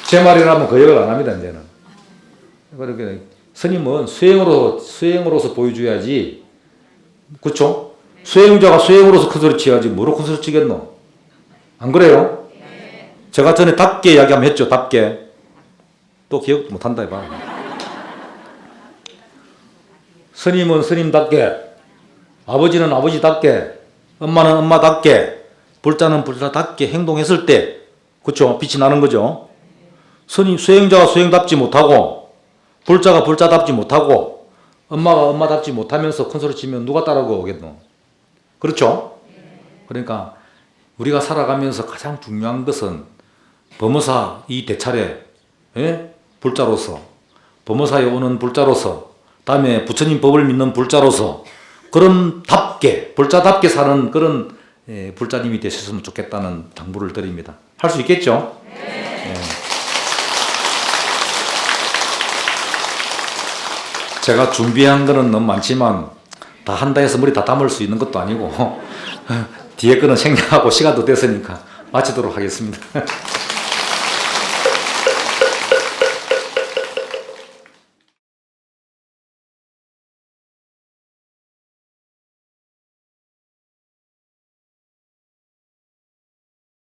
제 말이라면 거역을 안 합니다, 이제는. 그렇게 스님은 수행으로서 보여줘야지. 그쵸? 수행자가 수행으로서 큰 소리 치야지. 뭐로 큰 소리 치겠노? 안 그래요? 네. 제가 전에 답게 이야기 한번 했죠, 답게. 또 기억도 못 한다, 해봐. 스님은 스님답게, 아버지는 아버지답게, 엄마는 엄마답게, 불자는 불자답게 행동했을 때, 그쵸? 빛이 나는 거죠. 수행자가 수행답지 못하고, 불자가 불자답지 못하고, 엄마가 엄마답지 못하면서 큰소리 치면 누가 따라오겠노? 그렇죠? 그러니까 우리가 살아가면서 가장 중요한 것은 범어사 이 대차례, 불자로서, 범어사에 오는 불자로서, 다음에 부처님 법을 믿는 불자로서, 그런 답게, 불자답게 사는 그런 불자님이 되셨으면 좋겠다는 당부를 드립니다. 할 수 있겠죠? 네. 제가 준비한 거는 너무 많지만 다 한다 해서 머리 다 담을 수 있는 것도 아니고 뒤에 거는 생략하고 시간도 됐으니까 마치도록 하겠습니다.